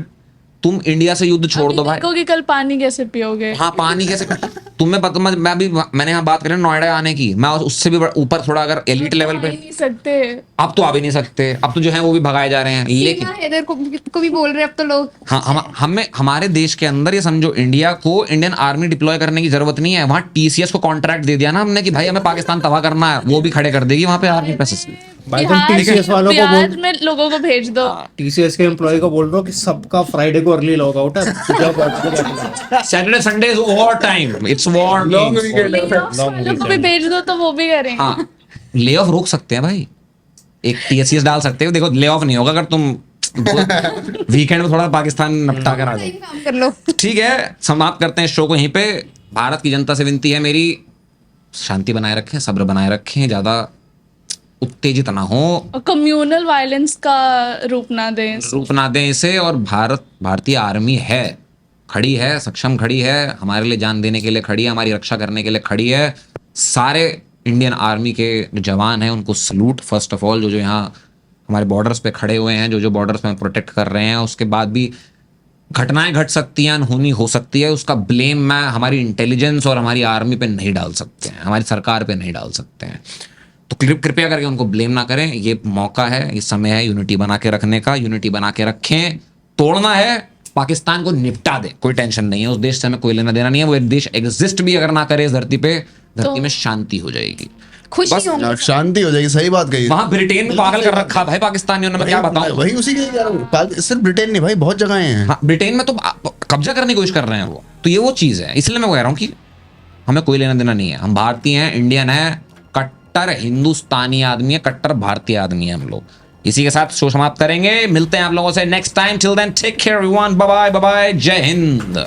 A: तुम इंडिया से युद्ध छोड़ दो भाई।
D: देखोगे कल पानी कैसे पियोगे।
A: हाँ पानी कैसे, तुम्हें पता, मैंने यहाँ बात करी नोएडा आने की, मैं उससे भी ऊपर थोड़ा अगर एलिट लेवल पे,
D: आ ही नहीं सकते।
A: अब तो आ भी नहीं सकते, अब तो जो है वो भी भगाए जा रहे हैं। लेकिन
E: इधर को भी बोल रहे हैं अब तो लोग।
A: हाँ हमें हमारे देश के अंदर ये समझो, इंडिया को इंडियन आर्मी डिप्लॉय करने की जरूरत नहीं है। वहाँ टीसीएस को कॉन्ट्रैक्ट दे दिया ना हमने कि भाई हमें पाकिस्तान तबाह करना है, वो भी खड़े कर देगी वहाँ पे आर्मी पैसे।
C: भाई तुम टीसीएस वालों को
D: बिहार
C: बोल,
D: में लोगों को भेज दो।
C: टीसीएस के एम्प्लॉय को बोल रहा हूँ कि सबका फ्राइडे को अर्ली लॉग आउट है।
A: Saturday Sunday is war time, it's war.
B: Long weekend
D: Layoffs वालों को भी भेज दो तो वो भी करेंगे।
A: हाँ, ले ऑफ रोक सकते हैं भाई, एक टीएससीएस डाल सकते हो। देखो ले ऑफ नहीं होगा अगर तुम वीकेंड में थोड़ा पाकिस्तान नपटा कर आ जाओ।
E: काम कर लो।
A: ठीक है, समाप्त करते हैं शो को यहीं पे। भारत की जनता से विनती है मेरी, शांति बनाए रखें, सब्र बनाए रखें, ज्यादा उत्तेजित ना हो,
D: और कम्युनल वायलेंस का रूप ना दें।
A: रूप ना दें इसे। और भारतीय आर्मी है, खड़ी है, सक्षम खड़ी है, हमारे लिए जान देने के लिए खड़ी है, हमारी रक्षा करने के लिए खड़ी है। सारे इंडियन आर्मी के जो जवान हैं उनको सलूट, फर्स्ट ऑफ ऑल, जो यहाँ हमारे बॉर्डर्स पे खड़े हुए हैं, जो बॉर्डर्स पे प्रोटेक्ट कर रहे हैं। उसके बाद भी घटनाएं घट सकती हैं, अनहोनी हो सकती है, उसका ब्लेम मैं हमारी इंटेलिजेंस और हमारी आर्मी पे नहीं डाल सकते हैं, हमारी सरकार पे नहीं डाल सकते हैं। तो कृपया करके उनको ब्लेम ना करें। ये मौका है, ये समय है यूनिटी बना के रखने का। यूनिटी बना के रखें, तोड़ना है पाकिस्तान को निपटा दे, कोई टेंशन नहीं है। उस देश से हमें कोई लेना देना नहीं है। वो देश एग्जिस्ट भी अगर ना करे इस धरती पे, धरती में शांति हो जाएगी,
E: खुशी होंगी।
B: शांति हो जाएगी, सही बात कही।
A: वहां ब्रिटेन में पागल कर रखा भाई पाकिस्तानियों ने, मैं क्या बताऊं।
B: वही उसी के लिए कह रहा हूँ, सिर्फ ब्रिटेन नहीं भाई, बहुत जगह हैं।
A: हाँ, ब्रिटेन में तो कब्जा करने की कोशिश कर रहे हैं वो, तो ये वो चीज है। इसलिए मैं कह रहा हूँ कि हमें कोई लेना देना नहीं है। हम भारतीय हैं, इंडियन है, कट्टर हिंदुस्तानी आदमी है, कट्टर भारतीय आदमी है हम लोग। इसी के साथ शो समाप्त करेंगे। मिलते हैं आप लोगों से next time. Till then take care everyone, bye bye, जय हिंद।